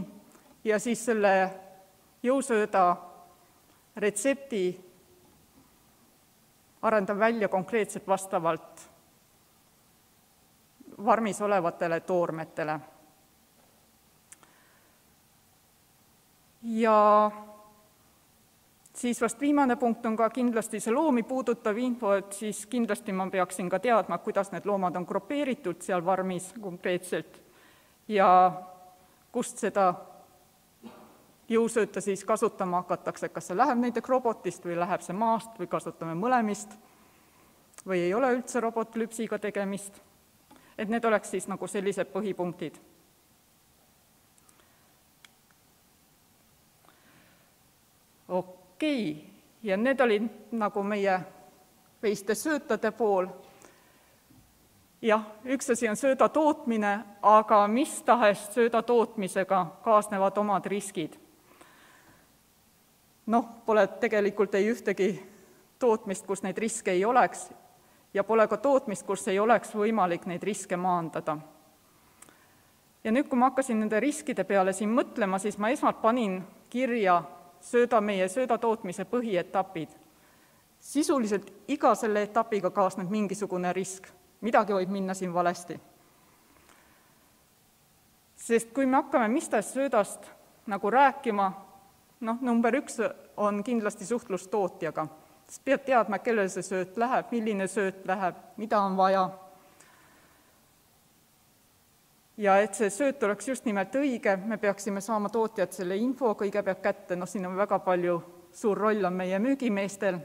ja siis selle jõusööda retsepti arendan välja konkreetselt vastavalt farmis olevatele toormetele. Ja siis vast viimane punkt on ka kindlasti see loomi puudutav info, et siis kindlasti ma peaksin ka teadma, kuidas need loomad on grupeeritud seal farmis konkreetselt ja kust seda jõusööta siis kasutama hakatakse, kas see läheb näiteks robotist või läheb see maast või kasutame mõlemist või ei ole üldse robotlüpsiga tegemist. Et need oleks siis nagu sellised põhipunktid. Okei, ja need olid nagu meie veiste söötade pool. Jah, üks asi on sööda tootmine, aga mis tahes sööda tootmisega kaasnevad omad riskid. Pole tegelikult ei ühtegi tootmist, kus neid riske ei oleks, ja pole ka tootmist, kus ei oleks võimalik neid riske maandada. Ja nüüd, kui ma hakkasin nende riskide peale siin mõtlema, siis ma esmalt panin kirja meie söödatootmise põhietapid. Sisuliselt iga selle etapiga kaasneb mingisugune risk. Midagi võib minna siin valesti. Sest kui me hakkame mistas söödast nagu rääkima, number 1 on kindlasti suhtlus tootjaga. Pead teadma, kellel see sööt läheb, milline sööt läheb, mida on vaja. Ja et see sööt oleks just nimelt õige, me peaksime saama tootjad selle info kõigepealt kätte, siin on väga palju, suur roll on meie müügimeestel,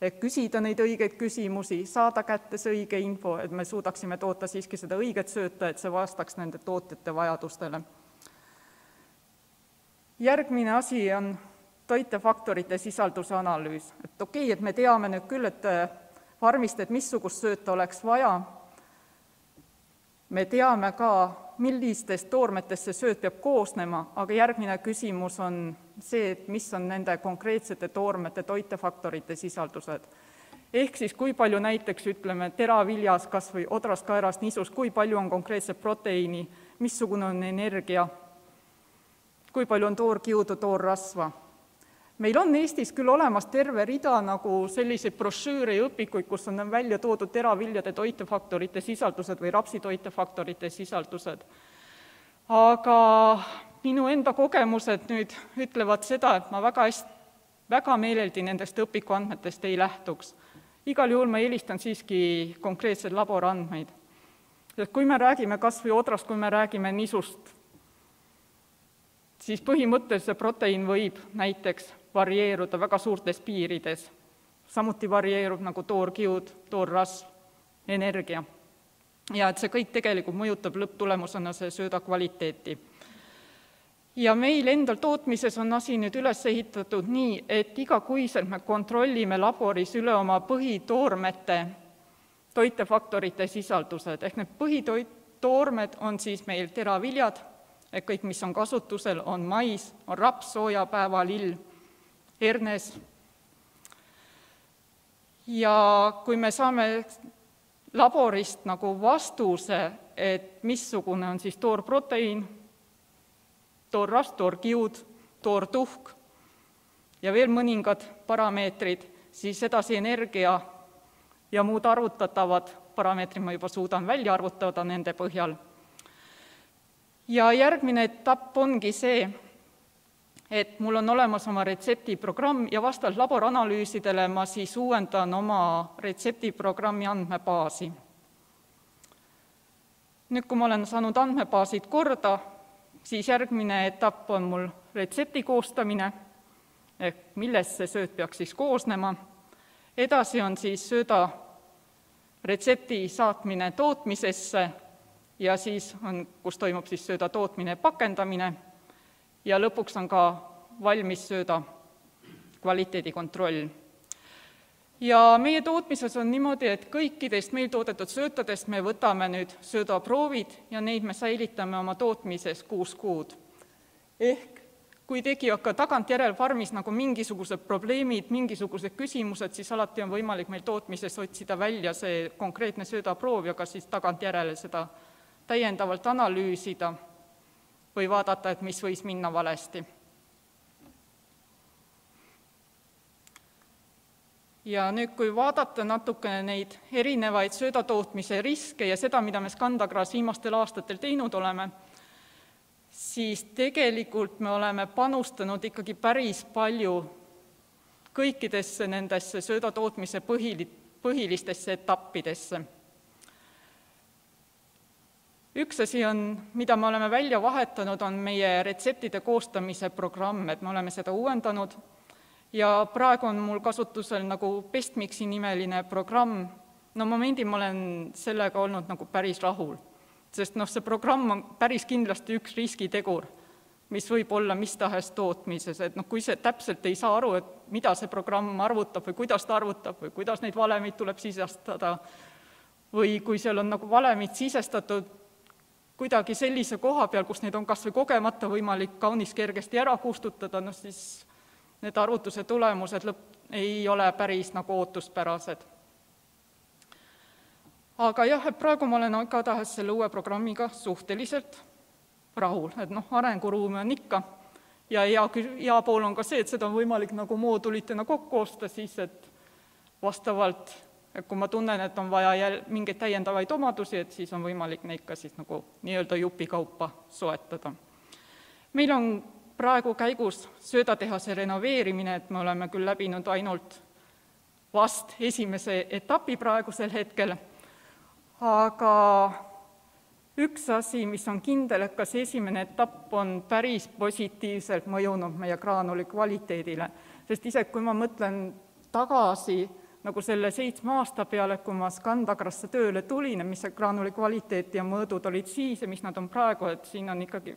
et küsida neid õigeid küsimusi, saada kätte see õige info, et me suudaksime toota siiski seda õiget sööta, et see vastaks nende tootjate vajadustele. Järgmine asi on toitefaktorite sisalduse analüüs. Et okei, et me teame nüüd küll, et farmist, et missugust sööta oleks vaja. Me teame ka, millistest toormetest see sööt peab koosnema, aga järgmine küsimus on see, et mis on nende konkreetsete toormete toitefaktorite sisaldused. Ehk siis kui palju näiteks, ütleme, teraviljas, kas või odras, kaeras, nisus, kui palju on konkreetset proteiini, missugune on energia, kui palju on toorkiudu, toorrasva. Meil on Eestis küll olemas terve rida nagu selliseid brošüüre ja õpikuid, kus on välja toodud teraviljade toitefaktorite sisaldused või rapsi toitefaktorite sisaldused. Aga minu enda kogemused nüüd ütlevad seda, et ma väga meeleldi nendest õpikuandmetest ei lähtuks. Igal juhul ma eelistan siiski konkreetseid laborandmeid. Kui me räägime kas või odrast, kui me räägime nisust, siis põhimõtteliselt proteiin võib näiteks varieeruda väga suurtes piirides. Samuti varieerub nagu toorkiud, toorrasv, energia. Ja et see kõik tegelikult mõjutab lõpptulemusena see sööda kvaliteeti. Ja meil endal tootmises on asi nüüd üles ehitatud nii, et igakuiselt me kontrollime laboris üle oma põhitoormete toitefaktorite sisaldused. Ehk need põhitoormed on siis meil teraviljad, et kõik, mis on kasutusel, on mais, on raps, soojapäeva, lill, hernes. Ja kui me saame laborist nagu vastuse, et missugune on siis toorproteiin, toorrasv, toorkiud, toortuhk ja veel mõningad parameetrid, siis edasi energia ja muud arvutatavad parameetrid ma juba suudan välja arvutada nende põhjal. Ja järgmine etapp ongi see, et mul on olemas oma retseptiprogramm ja vastavalt laboranalüüsidele ma siis uuendan oma retseptiprogrammi andmebaasi. Nüüd, kui ma olen saanud andmebaasid korda, siis järgmine etapp on mul retsepti koostamine, ehk millest see sööt peaks siis koosnema. Edasi on siis sööda retsepti saatmine tootmisesse ja siis on, kus toimub siis sööda tootmine ja pakendamine ja lõpuks on ka valmis sööda kvaliteedikontroll. Ja meie tootmises on niimoodi, et kõikidest meil toodetud söötadest me võtame nüüd söödaproovid ja neid me säilitame oma tootmises 6 kuud. Ehk kui tegi ka tagantjärel farmis nagu mingisugused probleemid, mingisugused küsimused, siis alati on võimalik meil tootmises otsida välja see konkreetne söödaproov ja ka siis tagantjärele seda täiendavalt analüüsida või vaadata, et mis võis minna valesti. Ja nüüd, kui vaadata natukene neid erinevaid söödatootmise riske ja seda, mida me Skandagras viimastel aastatel teinud oleme, siis tegelikult me oleme panustanud ikkagi päris palju kõikidesse nendesse söödatootmise põhilistesse etappidesse. Üks asi on, mida me oleme välja vahetanud, on meie retseptide koostamise programm, et me oleme seda uuendanud ja praegu on mul kasutusel nagu Bestmixi nimeline programm. No momendil ma olen sellega olnud nagu päris rahul, sest see programm on päris kindlasti üks riskitegur, mis võib olla mis tahes tootmises, et kui see täpselt ei saa aru, et mida see programm arvutab või kuidas ta arvutab või kuidas neid valemeid tuleb sisestada või kui seal on nagu valemid sisestatud kuidagi sellise koha peal, kus neid on kas või kogemata võimalik kaunis kergesti ära kustutada, siis need arvutuse tulemused ei ole päris nagu ootuspärased. Aga jah, et praegu ma olen igatahes selle uue programmiga suhteliselt rahul, et arenguruumi on ikka ja hea pool on ka see, et seda on võimalik nagu moodulitena kokku osta siis, et vastavalt, et kui ma tunnen, et on vaja mingeid täiendavaid omadusi, et siis on võimalik neid ka siis nagu nii-öelda jupikaupa soetada. Meil on praegu käigus söödatehase renoveerimine, et me oleme küll läbinud ainult vast esimese etapi praegusel hetkel, aga üks asi, mis on kindel, et kas esimene etapp on päris positiivselt mõjunud meie graanuli kvaliteedile, sest isegi kui ma mõtlen tagasi nagu selle 7 aasta peale, kui ma Skandagrasse tööle tulin, mis see graanuli kvaliteet ja mõõdud olid siis ja mis nad on praegu, et siin on ikkagi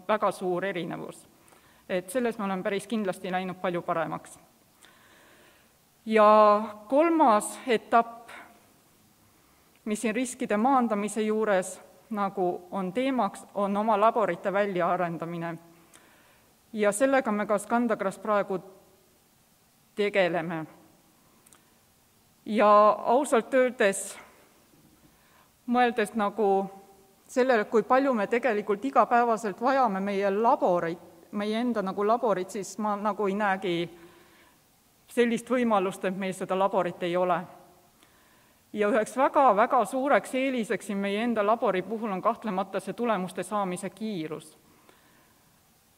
väga suur erinevus. Et selles me oleme päris kindlasti läinud palju paremaks. Ja 3. etapp, mis siin riskide maandamise juures nagu on teemaks, on oma laborite väljaarendamine. Ja sellega me ka Skandagras praegu tegeleme. Ja ausalt öeldes, mõeldes nagu sellele, kui palju me tegelikult igapäevaselt vajame meie enda nagu laborit, siis ma nagu ei näegi sellist võimalust, et meil seda laborit ei ole. Ja üheks väga suureks eeliseks meie enda labori puhul on kahtlemata see tulemuste saamise kiirus.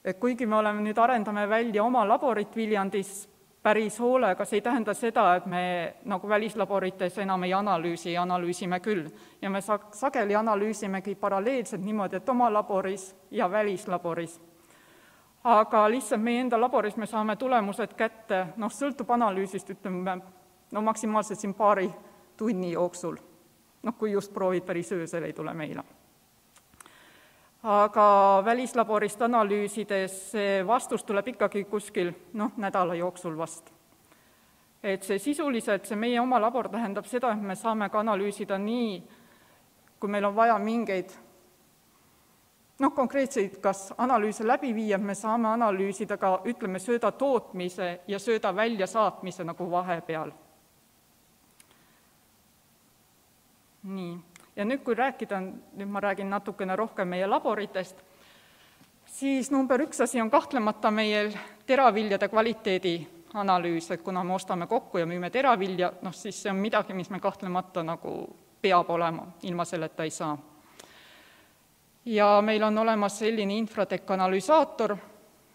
Et kuigi me nüüd arendame välja oma laborit Viljandis päris hoolega, see ei tähenda seda, et me nagu välislaborites enam ei analüüsime küll. Ja me sageli analüüsimegi paralleelselt niimoodi, et oma laboris ja välislaboris. Aga lihtsalt meie enda laboris me saame tulemused kätte, sõltub analüüsist, ütleme, maksimaalselt siin paari tunni jooksul, kui just proovid päris öösel ei tule meile. Aga välislaborist analüüsides see vastus tuleb ikkagi kuskil nädala jooksul vast. Et see sisuliselt, see meie oma labor tähendab seda, et me saame ka analüüsida nii, kui meil on vaja mingeid konkreetseid kas analüüse läbi viia, me saame analüüsida ka, ütleme, sööda tootmise ja sööda väljasaatmise nagu vahepeal. Nii. Ja nüüd, kui rääkida, nüüd ma räägin natukene rohkem meie laboritest, siis number 1 asi on kahtlemata meie teraviljade kvaliteedi analüüs, et kuna me ostame kokku ja müüme teravilja, siis see on midagi, mis me kahtlemata nagu peab olema, ilma selleta ei saa. Ja meil on olemas selline infratek analüüsaator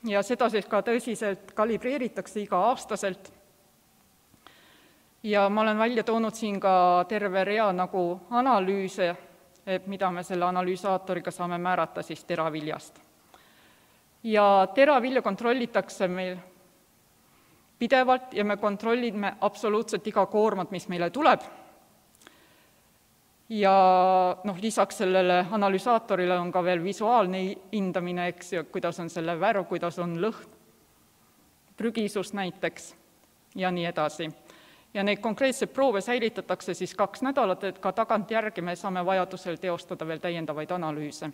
ja seda siis ka tõsiselt kalibreeritakse iga-aastaselt. Ja ma olen välja toonud siin ka terve rea nagu analüüse, et mida me selle analüüsaatoriga saame määrata siis teraviljast. Ja teravilja kontrollitakse meil pidevalt ja me kontrollime absoluutselt iga koormat, mis meile tuleb. Ja lisaks sellele analüüsaatorile on ka veel visuaalne hindamine, eks, kuidas on selle värv, kuidas on lõhn, prügisus näiteks ja nii edasi. Ja neid konkreetseid proove säilitatakse siis 2 nädalat, et ka tagantjärgi me saame vajadusel teostada veel täiendavaid analüüse.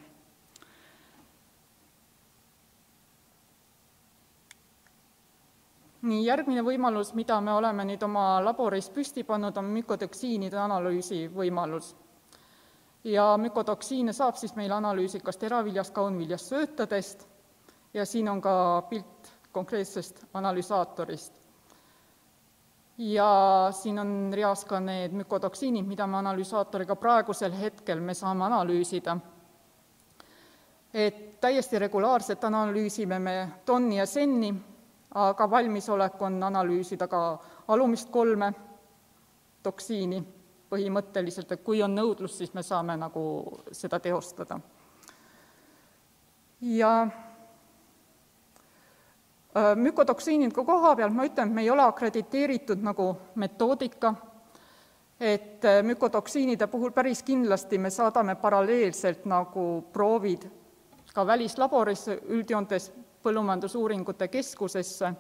Nii, järgmine võimalus, mida me oleme nüüd oma laboris püsti pannud, on mükotoksiinide analüüsi võimalus. ja mükotoksiine saab siis meil analüüsi kas teraviljast, kaunviljast, söötadest ja siin on ka pilt konkreetsest analüsaatorist. Ja siin on reas ka need mükotoksiinid, mida me analüsaatoriga praegusel hetkel me saame analüüsida. Et täiesti regulaarselt analüüsime me tonni ja senni, aga valmisolek on analüüsida ka alumist 3 toksiini põhimõtteliselt, et kui on nõudlus, siis me saame nagu seda teostada. Ja mükotoksiinide koha pealt ma ütlen, et me ei ole akrediteeritud nagu metoodika, et mükotoksiinide puhul päris kindlasti me saadame paralleelselt nagu proovid ka välislaborisse, üldjoontes põllumajandusuuringute keskusesse,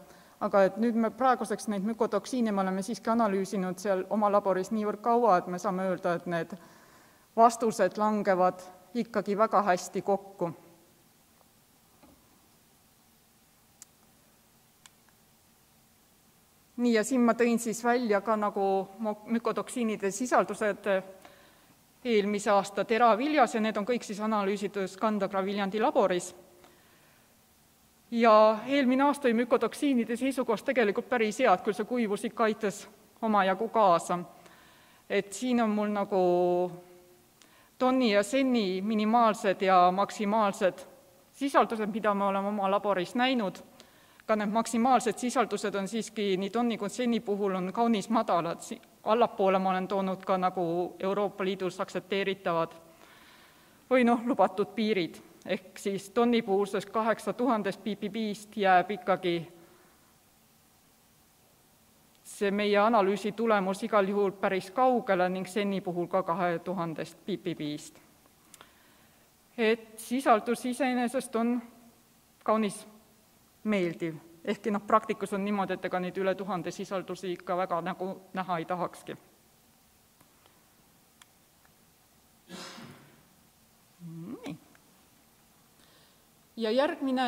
aga et nüüd me praeguseks neid mükotoksiine me oleme siiski analüüsinud seal oma laboris niivõrd kaua, et me saame öelda, et need vastused langevad ikkagi väga hästi kokku. Nii, ja siin ma tõin siis välja ka nagu mükotoksiinide sisaldused eelmise aasta teraviljas ja need on kõik siis analüüsitud Scandagra Viljandi laboris. Ja eelmine aasta oli mükotoksiinide seisukohast tegelikult päris hea, et küll see kuivus ikka aitas omajagu kaasa. Et siin on mul nagu tonni ja senni minimaalsed ja maksimaalsed sisaldused, mida me oleme oma laboris näinud. Ka need maksimaalsed sisaldused on siiski nii tonni kui senni puhul on kaunis madalad. Allapoole ma olen toonud ka nagu Euroopa Liidus aktsepteeritavad või lubatud piirid. Ehk siis tonni puhul 8000 ppb-st jääb ikkagi see meie analüüsi tulemus igal juhul päris kaugele ning senni puhul ka 2000 ppb-st. Et sisaldus iseenesest on kaunis meeldiv. Ehkki praktikus on niimoodi, et ega neid üle 1000 sisaldusi ikka väga nagu näha ei tahakski. Nii. Ja järgmine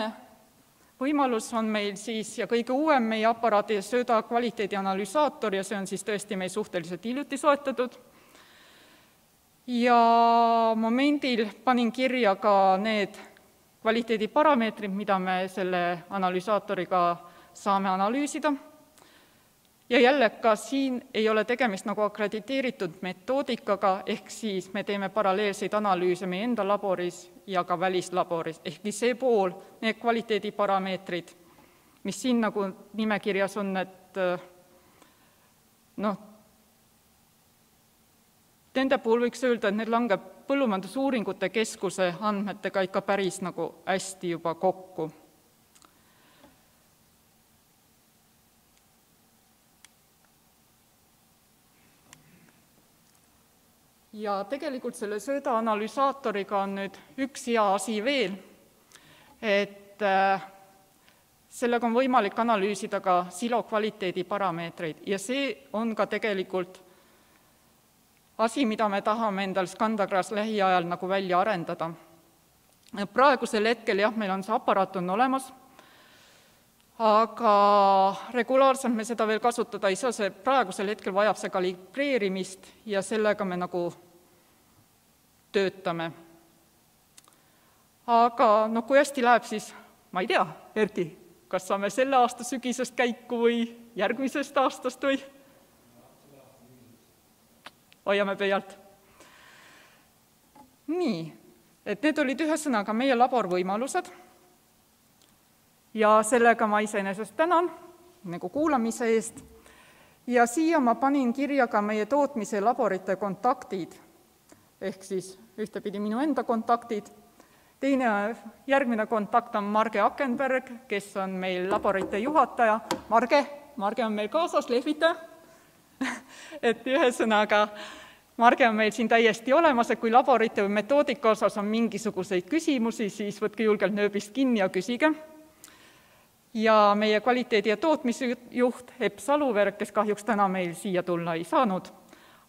võimalus on meil siis ja kõige uuem meie aparaadi sööda kvaliteedianalüsaator ja see on siis tõesti meil suhteliselt hiljuti soetatud. Ja momendil panin kirja ka need kvaliteediparameetrid, mida me selle analüsaatoriga saame analüüsida. Ja jälle ka siin ei ole tegemist nagu akrediteeritud metoodikaga, ehk siis me teeme paralleelseid analüüse meie enda laboris ja ka välislaboris. Ehkki see pool, need kvaliteediparameetrid, mis siin nagu nimekirjas on, et nende puhul võiks öelda, et need langeb põllumajandusuuringute keskuse andmetega ikka päris nagu hästi juba kokku. Ja tegelikult selle söödaanalüsaatoriga on nüüd üks hea asi veel, et sellega on võimalik analüüsida ka silo kvaliteedi parameetreid ja see on ka tegelikult asi, mida me tahame endal Scandagras lähiajal nagu välja arendada. Praegusel hetkel jah, meil on see aparaat on olemas, aga regulaarselt me seda veel kasutada ei saa, see praegusel hetkel vajab see kalibreerimist ja sellega me nagu töötame. Aga kui hästi läheb, siis ma ei tea, Erki, kas saame selle aasta sügisest käiku või järgmisest aastast või? Hoiame pöialt. Nii, et need olid ühesõnaga meie laborvõimalused ja sellega ma iseenesest tänan nagu kuulamise eest ja siia ma panin kirja ka meie tootmise laborite kontaktid, ehk siis ühtepidi minu enda kontaktid. Järgmine kontakt on Marge Akenberg, kes on meil laborite juhataja. Marge on meil kaasas, lehvitaja. Et ühesõnaga, Marge on meil siin täiesti olemas, et kui laborite või metoodika osas on mingisuguseid küsimusi, siis võtke julgelt nööbist kinni ja küsige. Ja meie kvaliteedi- ja tootmisjuht Epp Saluverg, kes kahjuks täna meil siia tulla ei saanud,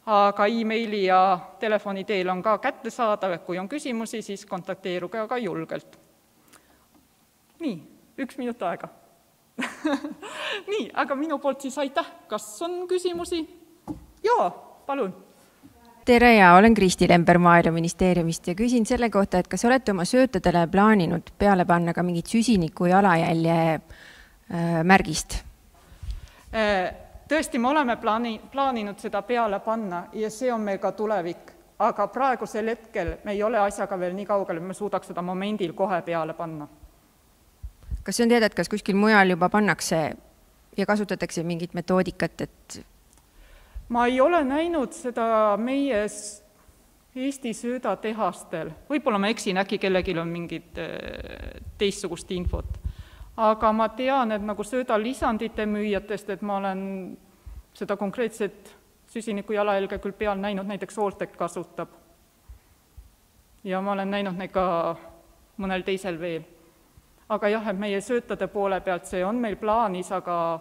aga e-maili ja telefoni teel on ka kättesaadav, et kui on küsimusi, siis kontakteeruge aga julgelt. Nii, 1 minut aega. Nii, aga minu poolt siis aitäh. Kas on küsimusi? Jaa, palun. Tere ja olen Kristi Lember Maaeluministeeriumist ja küsin selle kohta, et kas olete oma söötadele plaaninud peale panna ka mingit süsiniku jalajälje märgist? Tõesti, me oleme plaaninud seda peale panna ja see on meil ka tulevik, aga praegusel hetkel me ei ole asjaga veel nii kaugel, et me suudaks seda momendil kohe peale panna. Kas see on teada, et kas kuskil mujal juba pannakse ja kasutatakse mingit metoodikat, et ma ei ole näinud seda meie Eesti söödatehastel. Võib-olla ma eksin, äkki kellelgi on mingit teistsugust infot. Aga ma tean, et nagu söödalisandite müüjatest, et ma olen seda konkreetset süsiniku jalajälge küll peal näinud, näiteks Alltech kasutab. Ja ma olen näinud neid ka mõnel teisel veel. Aga jah, et meie söötade poole pealt see on meil plaanis, aga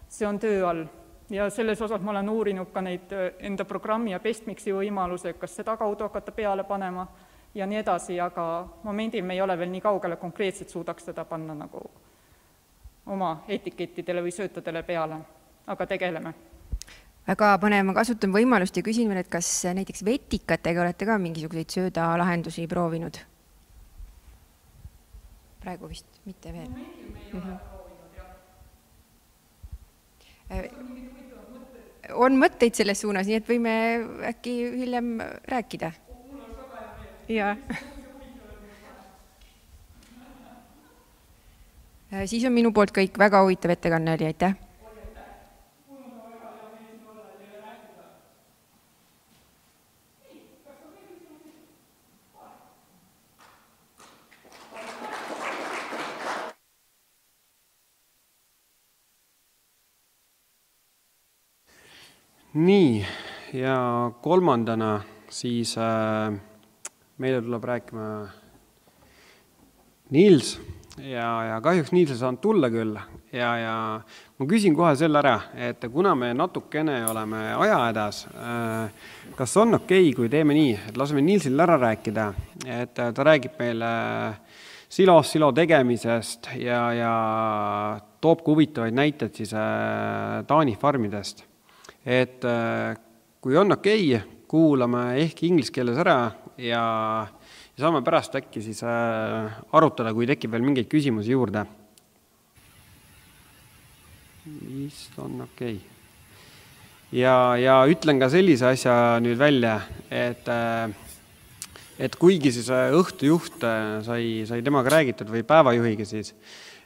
see on töö all. Ja selles osas ma olen uurinud ka neid enda programmi ja Bestmixi võimaluse, kas seda kaudu hakata peale panema ja nii edasi, aga momendil me ei ole veel nii kaugele konkreetselt suudaks seda panna nagu oma etikettidele või söötadele peale, aga tegeleme. Väga põnev, ma kasutan võimalust ja küsin veel, et kas näiteks vetikatega olete ka mingisuguseid söödalahendusi proovinud? Praegu vist mitte veel. Momendil me ei ole proovinud, jah. On mõtteid selles suunas, nii et võime äkki hiljem rääkida. Ja. Siis on minu poolt kõik, väga huvitav ettekanne oli, aitäh. Nii, ja kolmandana siis meile tuleb rääkima Niils ja kahjuks Niils ei saanud tulla küll ja ma küsin kohe selle ära, et kuna me natukene oleme ajahädas, kas on okei, kui teeme nii, et laseme Niilsil ära rääkida, et ta räägib meile silo tegemisest ja toob ka huvitavaid näiteid siis Taani farmidest. Et kui on okei, kuulame ehk inglise keeles ära ja saame pärast äkki siis arutada, kui tekib veel mingeid küsimusi juurde. Vist on okei. Ja ütlen ka sellise asja nüüd välja, et kuigi siis õhtujuht sai temaga räägitud või päevajuhiga siis,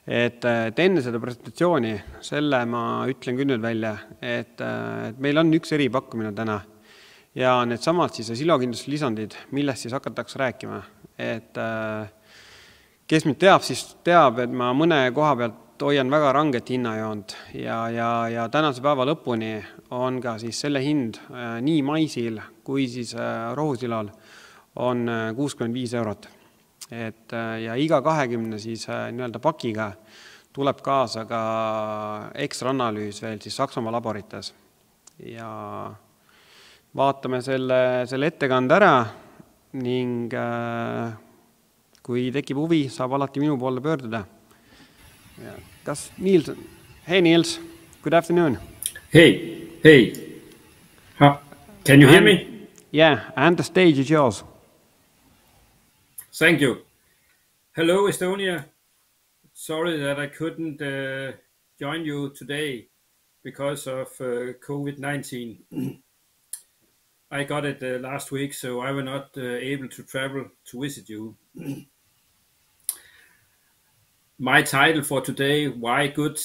et enne seda presentatsiooni, selle ma ütlen küll nüüd välja, et meil on üks eripakkumine täna ja need samad siis silokindlustuslisandid, millest siis hakatakse rääkima. Et kes mind teab, siis teab, et ma mõne koha pealt hoian väga ranget hinnajoont ja tänase päeva lõpuni on ka siis selle hind nii maisil kui siis rohusilal on 65 €. Ja iga 20 siis nii-öelda pakiga tuleb kaasa ka ekstra analüüs veel siis Saksamaa laborites. Ja vaatame selle ettekande ära ning kui tekib huvi, saab alati minu poole pöörduda. Kas Niels? Hey Niels, good afternoon. Hey. Can you hear me? Yeah, and the stage is yours. Thank you. Hello, Estonia. Sorry that I couldn't join you today because of COVID-19. I got it last week, so I was not able to travel to visit you. My title for today, Why Good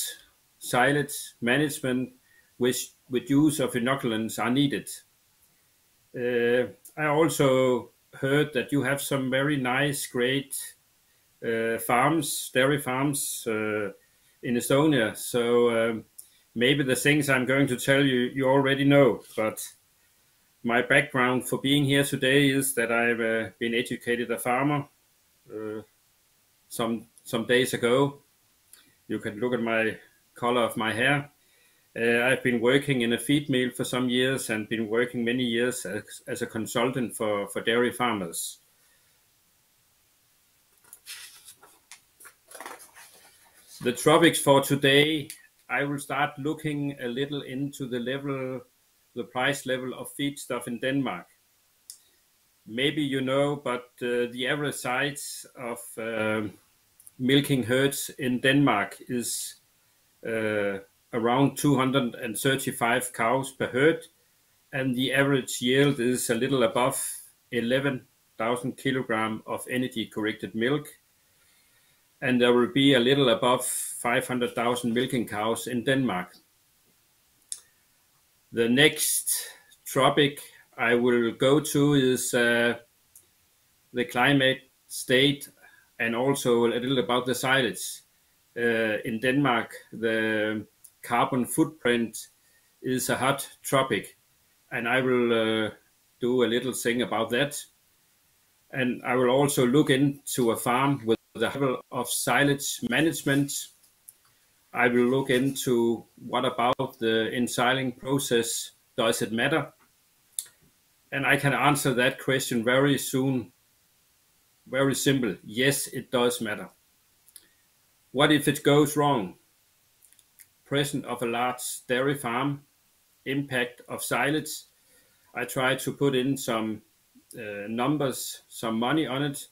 Silage Management with Use of Inoculants are Needed. I also heard that you have some very nice, great dairy farms in Estonia. So maybe the things I'm going to tell you, you already know. But my background for being here today is that I've been educated a farmer some days ago. You can look at my color of my hair. I've been working in a feed mill for some years and been working many years as a consultant for dairy farmers. The topics for today, I will start looking a little into the price level of feedstuff in Denmark. maybe you know, but the average size of milking herds in Denmark is around 235 cows per herd, and the average yield is a little above 11,000 kilogram of energy-corrected milk, and there will be a little above 500,000 milking cows in Denmark. The next topic I will go to is the climate state and also a little about the silage. In Denmark, the carbon footprint is a hot topic, and I will do a little thing about that. And I will also look into a farm with the level of silage management. I will look into what about the ensiling process, does it matter? And I can answer that question very soon. Very simple. Yes, it does matter. What if it goes wrong? Presence of a large dairy farm, impact of silage. I try to put in some numbers, some money on it.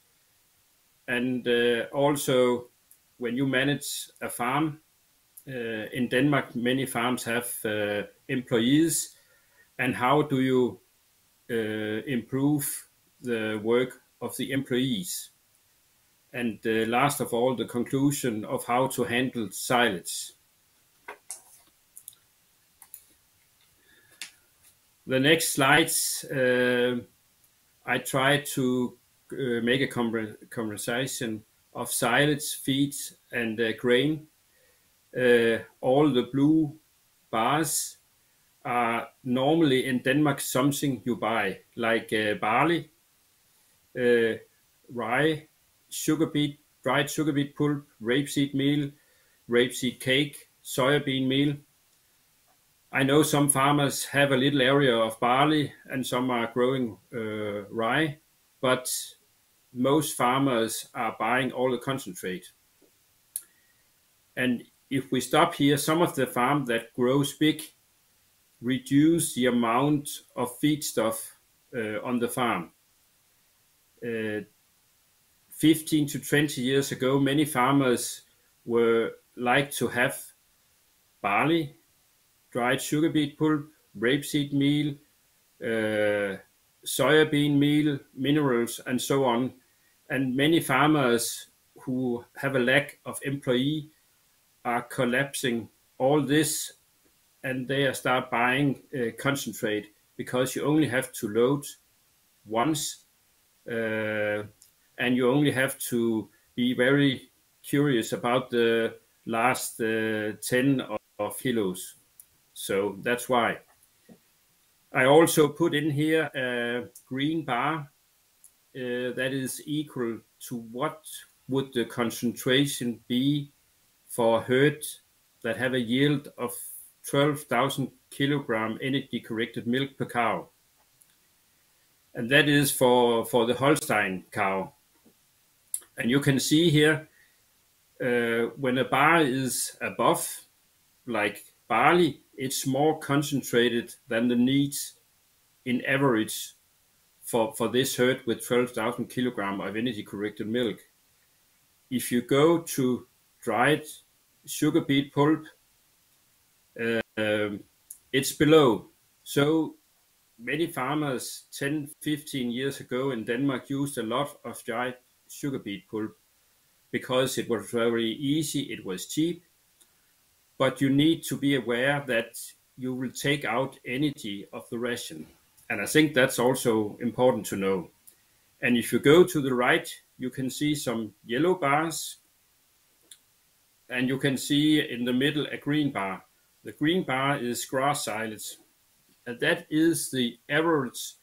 And also, when you manage a farm, in Denmark, many farms have employees. And how do you improve the work of the employees? And last of all, the conclusion of how to handle silage. The next slides, I try to make a conversation of silage, feed, and grain. All the blue bars are normally in Denmark something you buy, like barley, rye, sugar beet, dried sugar beet pulp, rapeseed meal, rapeseed cake, soybean meal. I know some farmers have a little area of barley and some are growing rye, but most farmers are buying all the concentrate. And if we stop here, some of the farm that grows big reduce the amount of feedstuff on the farm. 15 to 20 years ago, many farmers were like to have barley, dried sugar beet pulp, rapeseed meal, soybean meal, minerals, and so on. And many farmers who have a lack of employee are collapsing all this, and they start buying concentrate, because you only have to load once, and you only have to be very curious about the last 10 of kilos. So that's why. I also put in here a green bar that is equal to what would the concentration be for a herd that have a yield of 12,000 kilogram energy-corrected milk per cow. And that is for the Holstein cow. And you can see here, when a bar is above, like barley, it's more concentrated than the needs in average for this herd with 12,000 kilogram of energy-corrected milk. If you go to dried sugar beet pulp, it's below. So many farmers 10, 15 years ago in Denmark used a lot of dried sugar beet pulp because it was very easy, it was cheap, but you need to be aware that you will take out energy of the ration. And I think that's also important to know. And if you go to the right, you can see some yellow bars, and you can see in the middle a green bar. The green bar is grass silage, and that is the average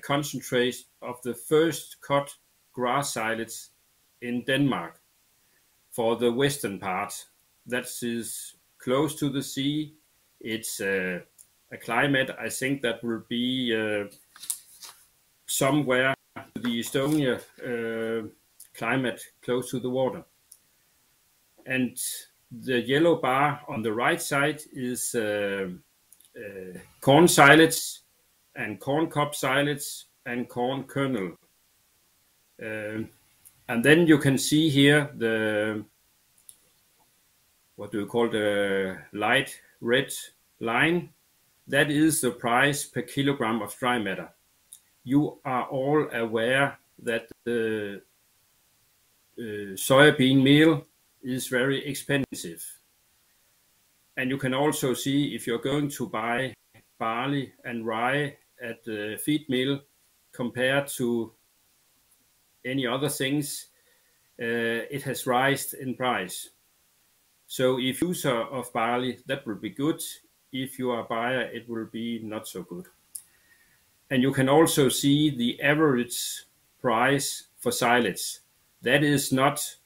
concentrate of the first cut grass silage in Denmark for the western part. That is close to the sea. It's a climate, I think, that will be somewhere the Estonia climate, close to the water. And the yellow bar on the right side is corn silage and corn cob silage and corn kernel. And then you can see here the, what do you call, the light red line. That is the price per kilogram of dry matter. You are all aware that the soybean meal is very expensive. And you can also see, if you're going to buy barley and rye at the feed mill compared to any other things, it has risen in price. So if user of barley, that will be good. If you are a buyer, it will be not so good. And you can also see the average price for silage. That is not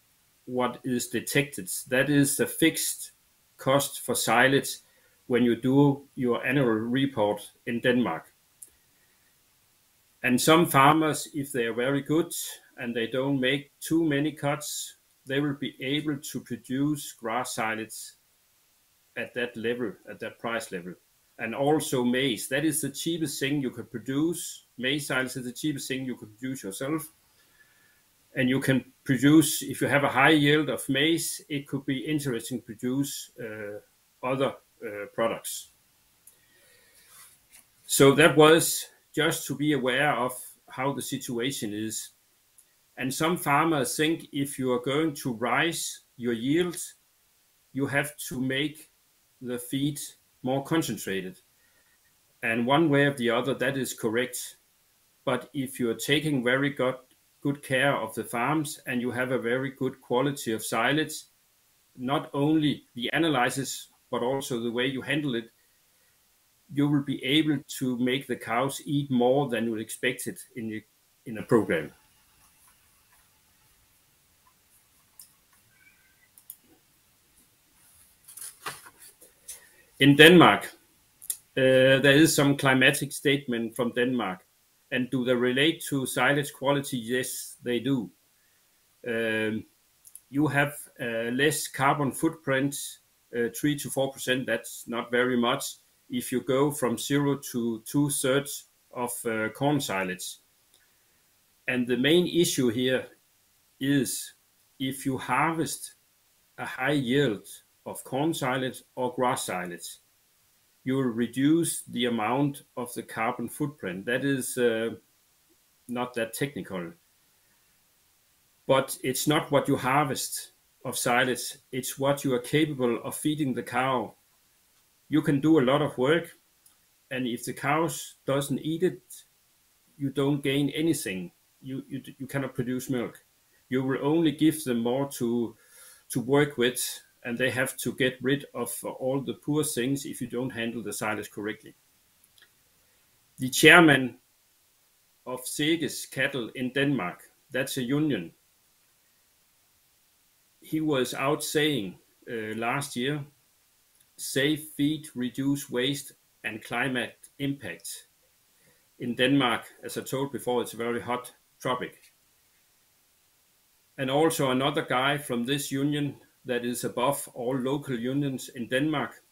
what is detected. That is the fixed cost for silage when you do your annual report in Denmark. And some farmers, if they are very good and they don't make too many cuts, they will be able to produce grass silage at that level, at that price level. And also maize. That is the cheapest thing you can produce. Maize silage is the cheapest thing you can produce yourself. And you can produce, if you have a high yield of maize, it could be interesting to produce other products. So that was just to be aware of how the situation is. And some farmers think if you are going to rise your yields, you have to make the feed more concentrated. And one way or the other, that is correct. But if you're taking very good care of the farms and you have a very good quality of silage, not only the analysis, but also the way you handle it, you will be able to make the cows eat more than you expected in a program. In Denmark, there is some climatic statement from Denmark. And do they relate to silage quality? Yes, they do. You have less carbon footprint, 3 to 4%. That's not very much. If you go from 0 to 2/3 of corn silage. And the main issue here is if you harvest a high yield of corn silage or grass silage, you will reduce the amount of the carbon footprint. That is not that technical. But it's not what you harvest of silage, it's what you are capable of feeding the cow. You can do a lot of work, and if the cow doesn't eat it, you don't gain anything. You cannot produce milk. You will only give them more to work with, and they have to get rid of all the poor things if you don't handle the silage correctly. The chairman of Seges Cattle in Denmark, that's a union, he was out saying last year, safe feed, reduce waste and climate impact. In Denmark, as I told before, it's a very hot topic. And also another guy from this union that is above all local unions in Denmark,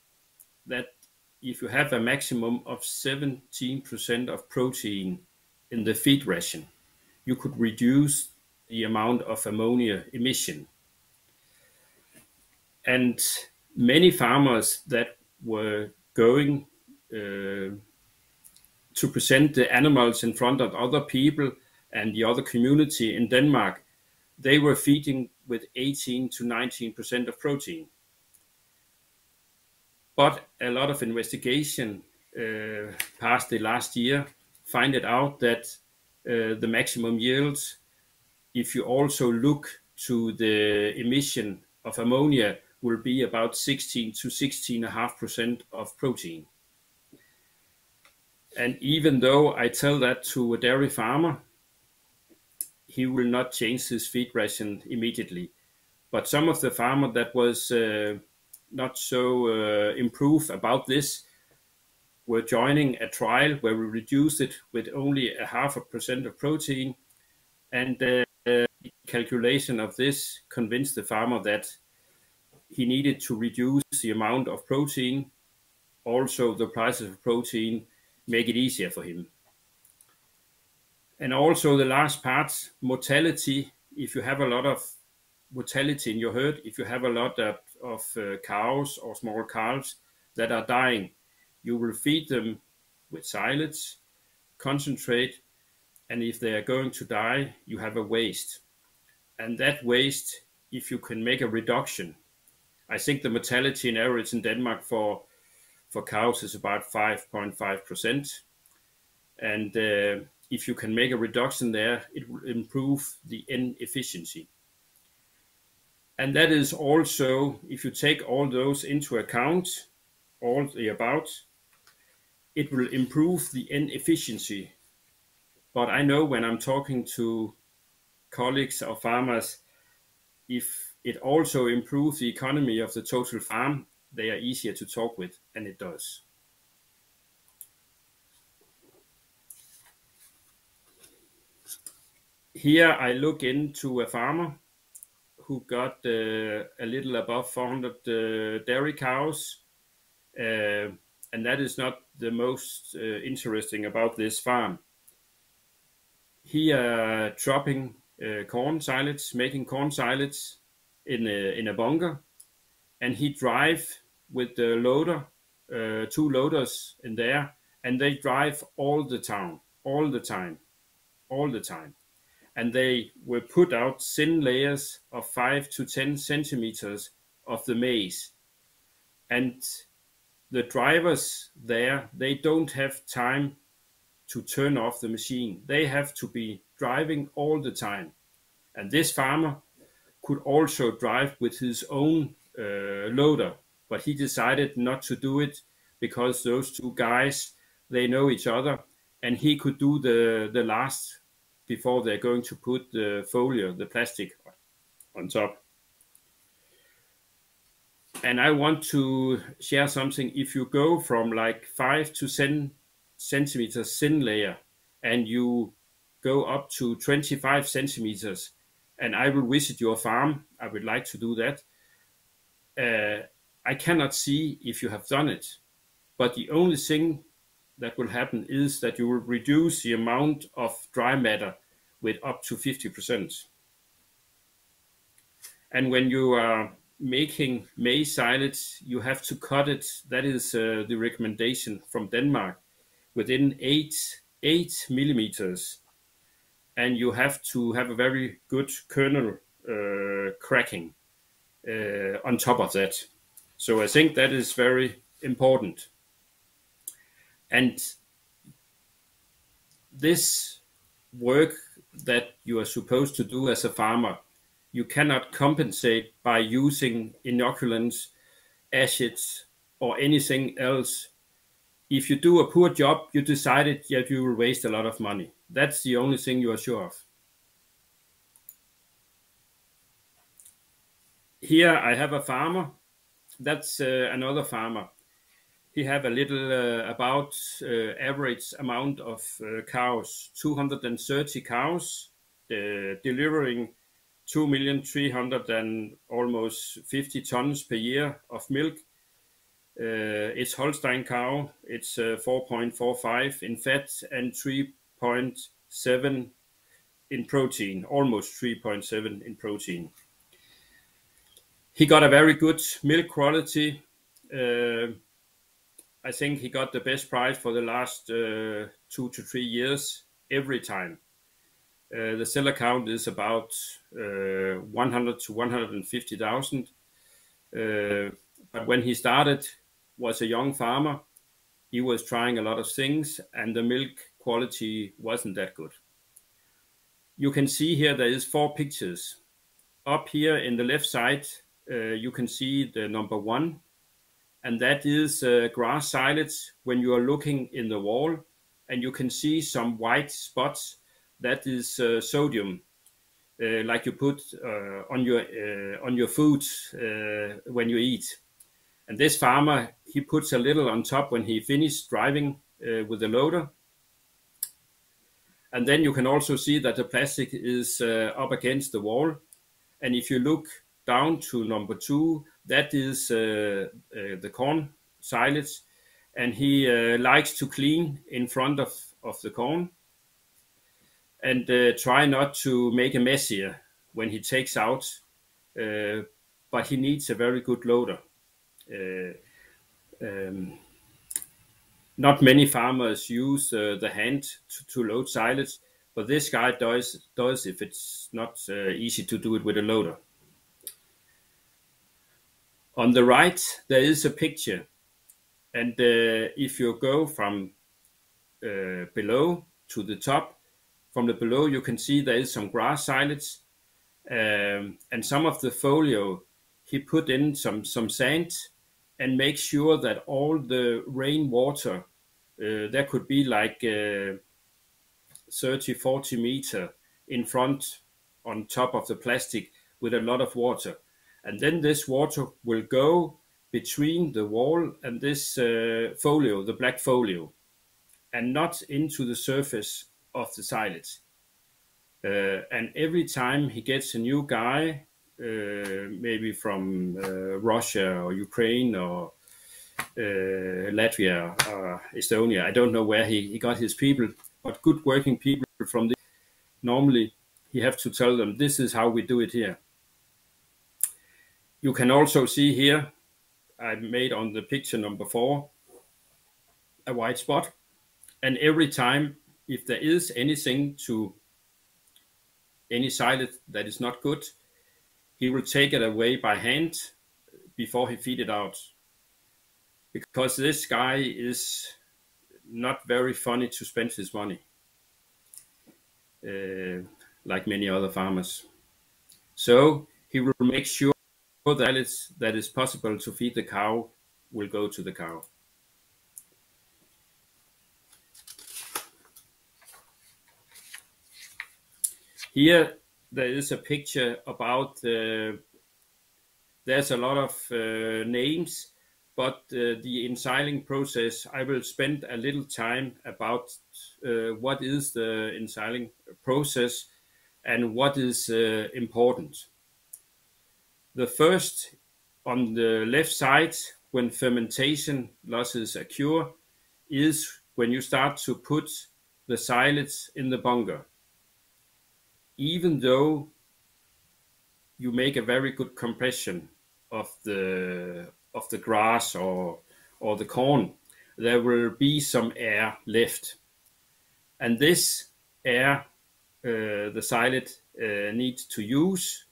that if you have a maximum of 17% of protein in the feed ration, you could reduce the amount of ammonia emission. And many farmers that were going to present the animals in front of other people and the other community in Denmark, they were feeding with 18 to 19% of protein. But a lot of investigation past the last year find it out that the maximum yields, if you also look to the emission of ammonia, will be about 16 to 16.5% of protein. And even though I tell that to a dairy farmer, he will not change his feed ration immediately. But some of the farmer that was not so improved about this were joining a trial where we reduced it with only 0.5% of protein, and the calculation of this convinced the farmer that he needed to reduce the amount of protein, also the prices of protein, make it easier for him. And also the last part, mortality. If you have a lot of mortality in your herd, if you have a lot of cows or small calves that are dying, you will feed them with silage, concentrate, and if they are going to die, you have a waste. And that waste, if you can make a reduction, I think the mortality in average in Denmark for cows is about 5.5%. And if you can make a reduction there, it will improve the N efficiency. And that is also, if you take all those into account, all the above, it will improve the N efficiency. But I know when I'm talking to colleagues or farmers, if it also improves the economy of the total farm, they are easier to talk with, and it does. Here I look into a farmer who got a little above 400 dairy cows, and that is not the most interesting about this farm. He dropping corn silage, making corn silage in a bunker, and he drive with the loader, 2 loaders in there, and they drive all the time, and they will put out thin layers of 5 to 10 centimeters of the maize, and the drivers there, they don't have time to turn off the machine. They have to be driving all the time. And this farmer could also drive with his own loader, but he decided not to do it because those 2 guys, they know each other, and he could do the last before they're going to put the folio, the plastic, on top. And I want to share something. If you go from like 5 to 10 centimeters thin layer, and you go up to 25 centimeters, and I will visit your farm, I would like to do that. I cannot see if you have done it, but the only thing that will happen is that you will reduce the amount of dry matter with up to 50%. And when you are making maize silage, you have to cut it. That is the recommendation from Denmark, within 8 millimeters, and you have to have a very good kernel cracking on top of that. So I think that is very important. And this work that you are supposed to do as a farmer, you cannot compensate by using inoculants, acids, or anything else. If you do a poor job, you decided that you will waste a lot of money. That's the only thing you are sure of. Here I have a farmer. That's another farmer. He have a little about average amount of cows, 230 cows, delivering 2,300,000 and almost 50 tons per year of milk. It's Holstein cow. It's 4.45 in fat and 3.7 in protein, almost 3.7 in protein. He got a very good milk quality. I think he got the best price for the last 2 to 3 years every time. The seller count is about 100 to 150,000. But when he started, was a young farmer, he was trying a lot of things, and the milk quality wasn't that good. You can see here there is 4 pictures. Up here in the left side, you can see the number 1, and that is grass silage. When you are looking in the wall, and you can see some white spots, that is sodium, like you put on your food when you eat. And this farmer, he puts a little on top when he finished driving with the loader. And then you can also see that the plastic is up against the wall. And if you look down to number 2, that is the corn silage. And he likes to clean in front of the corn. and try not to make a mess here when he takes out, but he needs a very good loader. Not many farmers use the hand to load silage, but this guy does if it's not easy to do it with a loader. On the right, there is a picture, and if you go from below to the top, from the below you can see there is some grass silage, and some of the folio he put in some sand and make sure that all the rainwater, there could be like 30-40 meter in front on top of the plastic with a lot of water, and then this water will go between the wall and this folio, the black folio, and not into the surface of the silage. And every time he gets a new guy, maybe from Russia or Ukraine or Latvia or Estonia, I don't know where he got his people, but good working people from this, normally he have to tell them, this is how we do it here. You can also see here, I made on the picture number 4, a white spot. And every time, if there is anything to any silage that is not good, he will take it away by hand before he feed it out. Because this guy is not very funny to spend his money, like many other farmers. So he will make sure that is possible to feed the cow will go to the cow. Here there is a picture about, there's a lot of names, but the ensiling process, I will spend a little time about what is the ensiling process and what is important. The first, on the left side, when fermentation losses occur, is when you start to put the silage in the bunker. Even though you make a very good compression of the grass or the corn, there will be some air left, and this air the silage needs to use,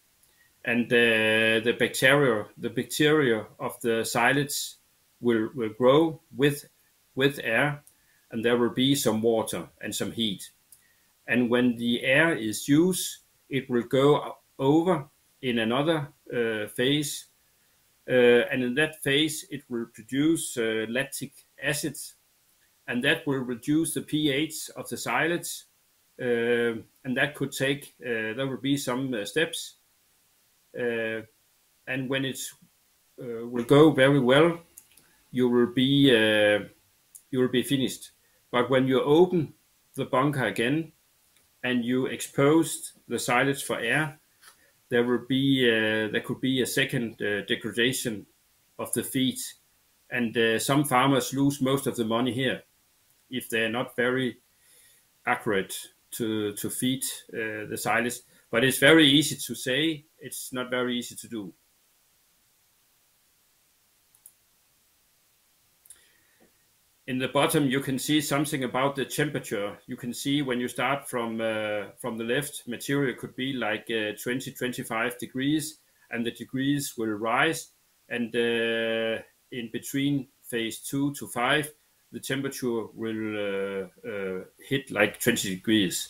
and the bacteria of the silage will grow with air, and there will be some water and some heat. And when the air is used, it will go over in another phase, and in that phase it will produce lactic acid, and that will reduce the pH of the silage, and that could take, there will be some steps, and when it will go very well, you will be finished. But when you open the bunker again and you expose the silage for air, there could be a second degradation of the feed, and some farmers lose most of the money here if they're not very accurate to feed the silage. But it's very easy to say, it's not very easy to do. In the bottom, you can see something about the temperature. You can see when you start from the left, material could be like 20-25 degrees, and the degrees will rise. And in between phase 2 to 5, the temperature will hit like 20 degrees.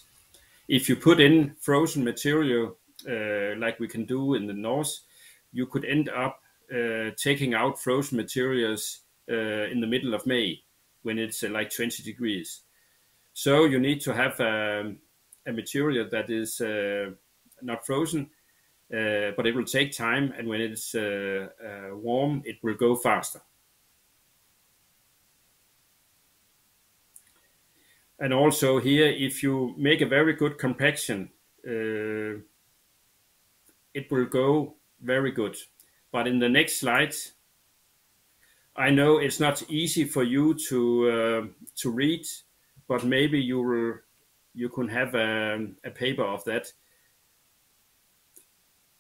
If you put in frozen material, like we can do in the north, you could end up taking out frozen materials in the middle of May, when it's like 20 degrees. So you need to have a material that is not frozen, but it will take time, and when it's warm, it will go faster. And also here, if you make a very good compaction, it will go very good. But in the next slide, I know it's not easy for you to read, but maybe you you can have a paper of that.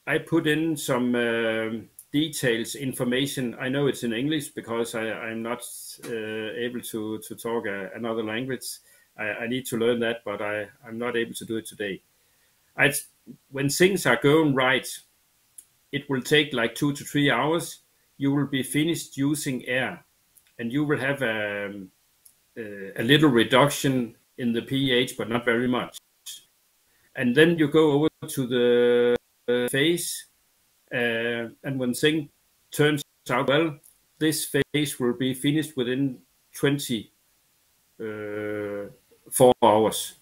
I put in some details, information. I know it's in English because I'm not able to talk another language. I need to learn that, but I'm not able to do it today. When things are going right, it will take like 2 to 3 hours. You will be finished using air, and you will have a little reduction in the pH, but not very much. And then you go over to the phase, and when things turns out well, this phase will be finished within 24 hours,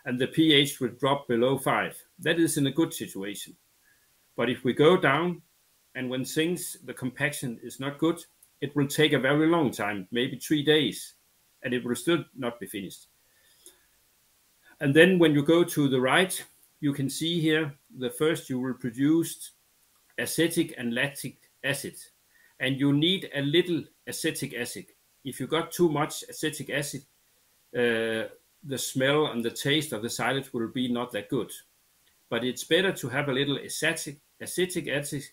and the pH will drop below 5. That is in a good situation. But if we go down, and when the compaction is not good, it will take a very long time, maybe 3 days, and it will still not be finished. And then when you go to the right, you can see here, the first you will produce acetic and lactic acid, and you need a little acetic acid. If you got too much acetic acid, the smell and the taste of the silage will be not that good. But it's better to have a little acetic acid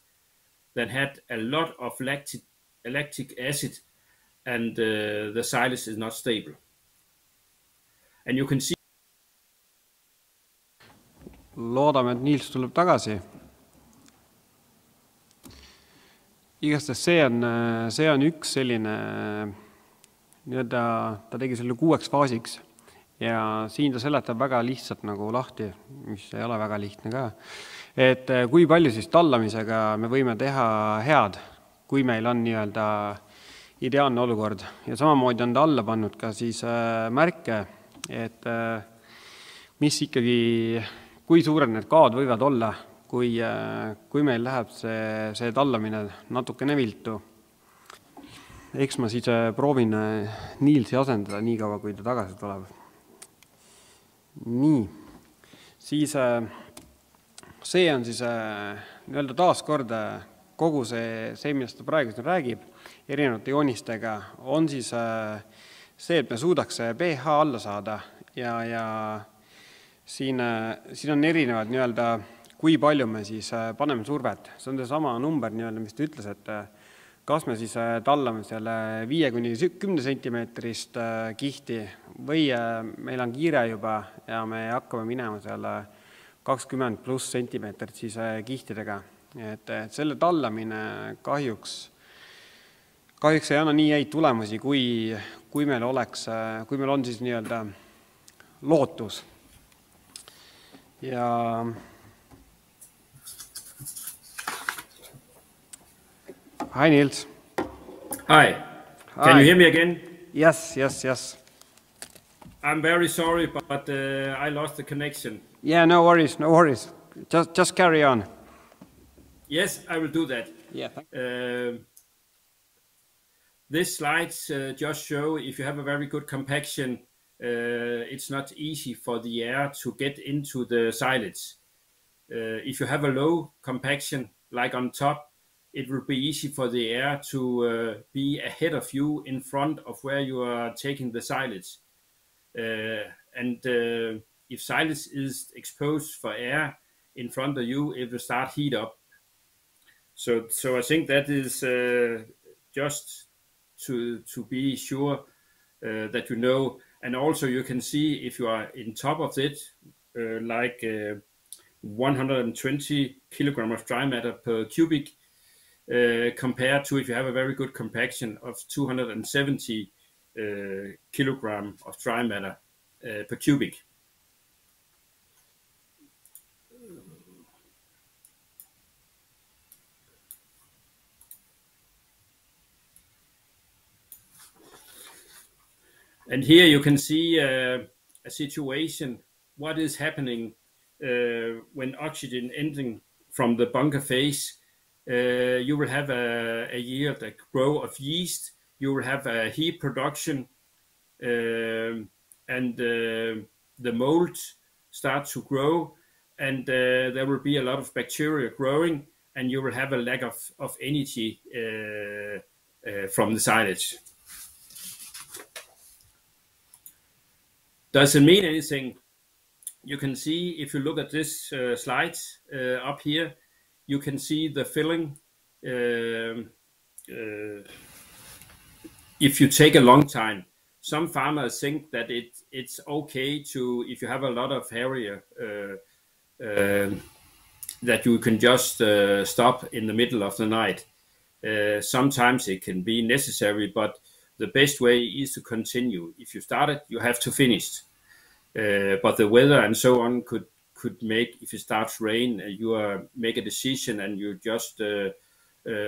than had a lot of lactic acid, and the silage is not stable. And you can see. Loodame, et Niels tuleb tagasi. Igastahes see on üks selline, ta tegi selle 6 faasiks ja siin ta seletab väga lihtsalt nagu lahti, mis ei ole väga lihtne ka, et kui palju siis tallamisega me võime teha head, kui meil on nii-öelda ideaalne olukord. Ja samamoodi on ta alla pannud ka siis märke, et mis ikkagi, kui suured need kaod võivad olla, kui meil läheb see tallamine natukene viltu. Eks ma siis proovin Nielsi asendada nii kaua, kui ta tagasi tuleb. Nii, siis see on siis nii-öelda taaskord kogu see, millest ta praegu siin räägib, erinevate joonistega, on siis see, et me suudaks pH alla saada ja siin on erinevad nii-öelda, kui palju me siis paneme survet. See on see sama number, nii-öelda, mis ta ütles, et kas me siis tallame selle 5–10 sentimeetrist kihti või meil on kiire juba ja me hakkame minema selle 20+ sentimeetrit siis kihtidega. Et selle tallamine kahjuks ei anna nii häid tulemusi, kui meil on siis nii-öelda lootus. Ja hi, Niels. Hi. Can you hear me again? Yes. I'm very sorry, but I lost the connection. Yeah, no worries. Just carry on. Yes, I will do that. Yeah. This slides just show if you have a very good compaction, it's not easy for the air to get into the silage. If you have a low compaction, like on top, it will be easy for the air to be ahead of you in front of where you are taking the silage. And if silage is exposed for air in front of you, it will start heat up. So I think that is just to be sure that you know. And also you can see if you are in top of it, like 120 kilogram of dry matter per cubic, compared to if you have a very good compaction of 270 kilogram of dry matter per cubic. And here you can see a situation, what is happening when oxygen entering from the bunker phase. You will have a yield, a growth of yeast. You will have a heat production, and the mold starts to grow, and there will be a lot of bacteria growing, and you will have a lack of energy from the silage. Does it mean anything? you can see, if you look at this slide up here, you can see the filling. If you take a long time, some farmers think that it's okay to, if you have a lot of area, that you can just stop in the middle of the night. Sometimes it can be necessary, but the best way is to continue. If you started, you have to finish. But the weather and so on could make, if it starts rain, you make a decision and you just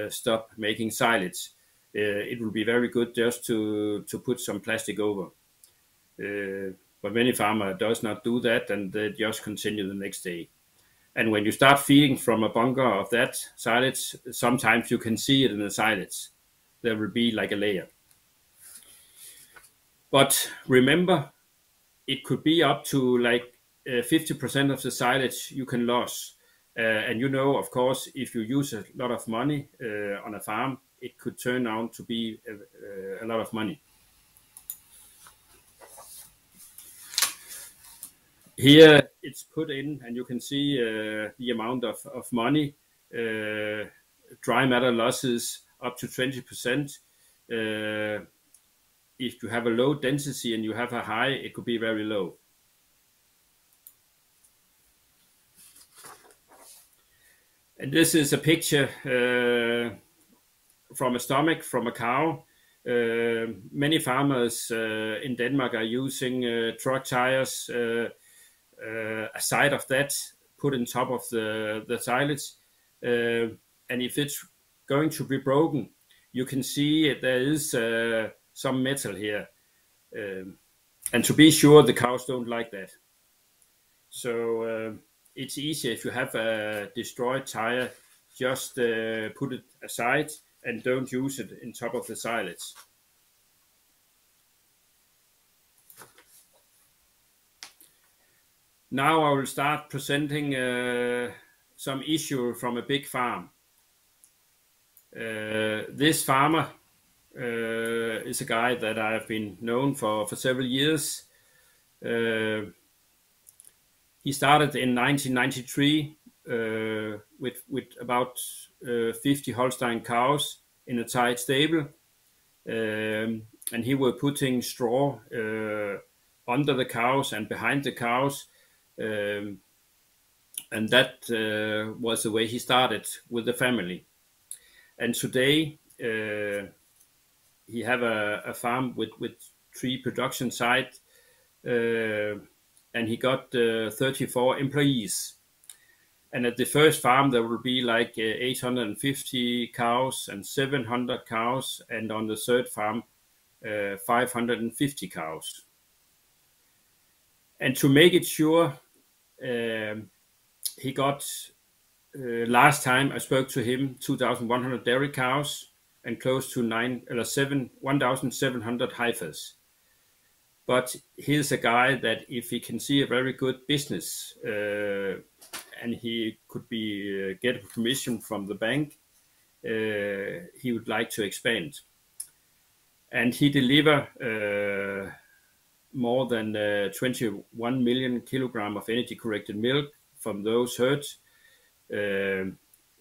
stop making silage. It will be very good just to put some plastic over. But many farmers does not do that, and they just continue the next day. And when you start feeding from a bunker of that silage, sometimes you can see it in the silage. There will be like a layer. But remember, it could be up to like 50% of the silage you can lose. And you know, of course, if you use a lot of money on a farm, it could turn out to be a lot of money. Here it's put in, and you can see the amount of money. Dry matter losses up to 20%. If you have a low density and you have a high, it could be very low. And this is a picture from a stomach from a cow. Many farmers in Denmark are using truck tires. A side of that put on top of the silage. And if it's going to be broken, you can see there is some metal here. And to be sure, the cows don't like that. So it's easier if you have a destroyed tire, just put it aside and don't use it on top of the silage. Now I will start presenting some issue from a big farm. This farmer is a guy that I've been known for several years. He started in 1993 with about 50 Holstein cows in a tight stable, and he was putting straw under the cows and behind the cows, and that was the way he started with the family. And today he have a farm with 3 production sites, and he got 34 employees. And at the first farm there will be like 850 cows and 700 cows, and on the third farm 550 cows. And to make it sure, he got, last time I spoke to him, 2,100 dairy cows and close to 1,700 heifers. But he's a guy that if he can see a very good business and he could be get permission from the bank, he would like to expand. And he deliver more than 21 million kilograms of energy corrected milk from those herds.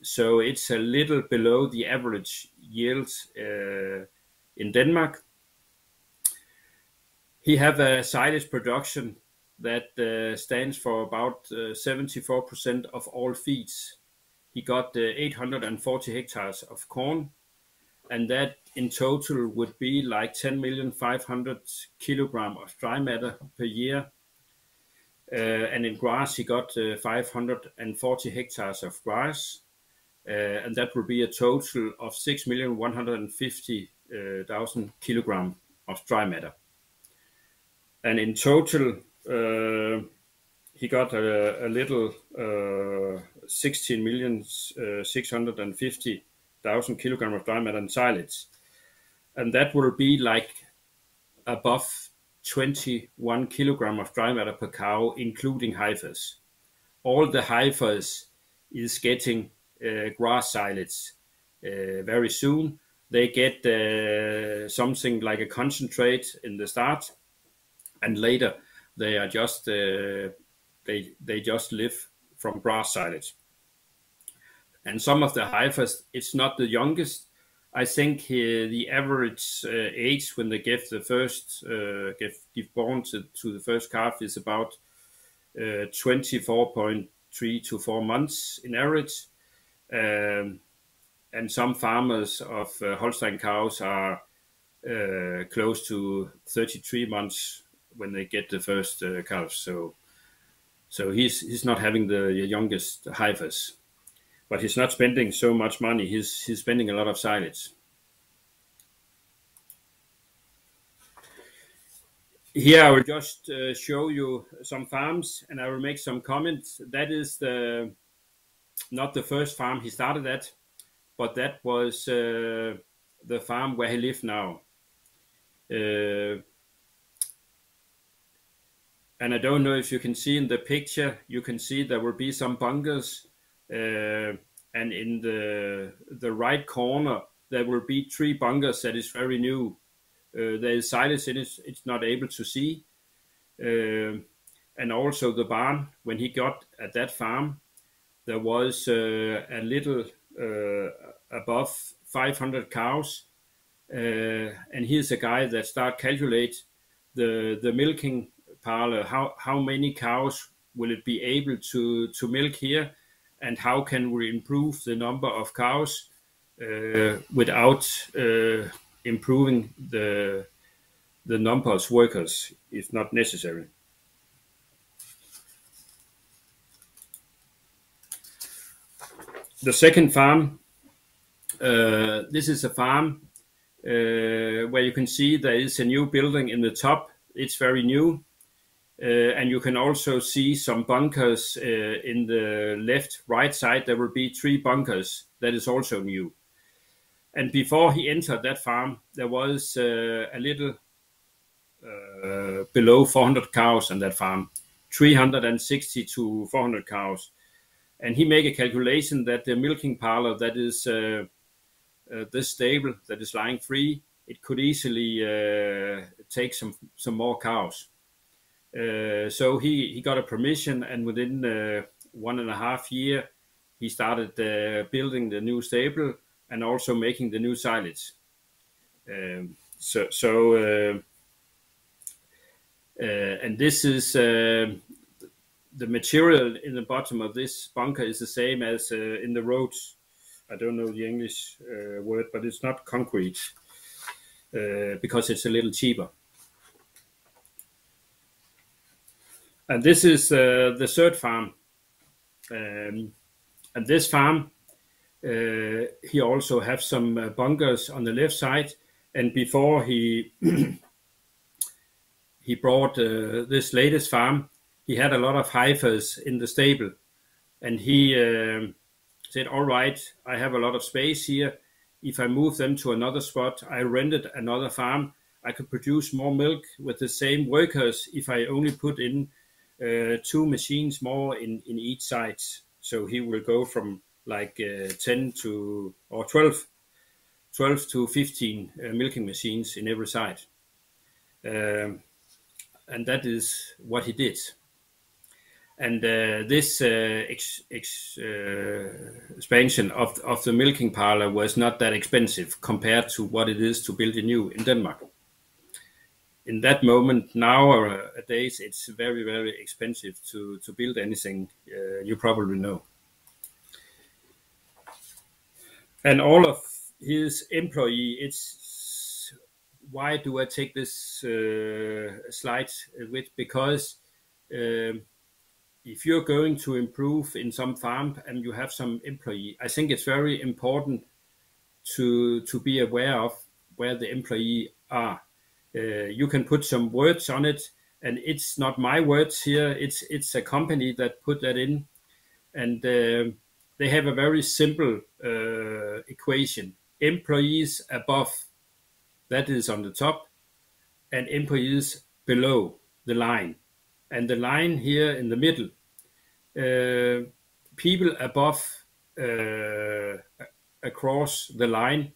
So it's a little below the average yields in Denmark. He have a silage production that stands for about 74% of all feeds. He got 840 hectares of corn, and that in total would be like 10,500,000 kilograms of dry matter per year. And in grass, he got 540 hectares of grass, and that would be a total of 6,150,000 kilograms of dry matter. And in total, he got a little 16,650,000 kilograms of dry matter and silage. And that will be like above 21 kilograms of dry matter per cow, including heifers. All the heifers is getting grass silage very soon. They get something like a concentrate in the start, and later they are just they just live from grass silage. And some of the heifers, it's not the youngest. I think the average age when they give the first give born to the first calf is about 24.3 to 4 months in average. And some farmers of Holstein cows are close to 33 months when they get the first calves. So he's not having the youngest heifers, but he's not spending so much money. He's spending a lot of silage. Here I will just show you some farms, and I will make some comments. That is not the first farm he started at, but that was the farm where he lives now. And I don't know if you can see in the picture, you can see there will be some bunkers, and in the right corner there will be 3 bunkers that is very new. There is silage in it, it's not able to see. And also the barn, when he got at that farm, there was a little above 500 cows. And here's a guy that start calculate the milking parlor, how many cows will it be able to milk here, and how can we improve the number of cows without improving the number of workers if not necessary. The second farm, this is a farm where you can see there is a new building in the top. It's very new. And you can also see some bunkers in the right side. There will be 3 bunkers that is also new. And before he entered that farm, there was a little below 400 cows on that farm, 360 to 400 cows. And he made a calculation that the milking parlor that is this stable that is lying free, it could easily take some more cows. So he got a permission, and within 1.5 years, he started building the new stable and also making the new silage. And this is the material in the bottom of this bunker is the same as in the roads. I don't know the English word, but it's not concrete because it's a little cheaper. And this is the third farm. And this farm, he also have some bunkers on the left side. And before he brought this latest farm, he had a lot of heifers in the stable. And he said, all right, I have a lot of space here. If I move them to another spot, I rented another farm. I could produce more milk with the same workers if I only put in 2 machines more in each side. So he will go from like 10 to or 12 to 15 milking machines in every side. And that is what he did. And this expansion of the milking parlor was not that expensive compared to what it is to build a new in Denmark. In that moment, nowadays, it's very, very expensive to build anything. You probably know. And all of his employees, why do I take this slide with? Because if you're going to improve in some farm and you have some employee, I think it's very important to be aware of where the employee are. You can put some words on it, and it's not my words here. It's a company that put that in, and they have a very simple equation. Employees above, that is on the top, and employees below the line. And the line here in the middle, people above across the line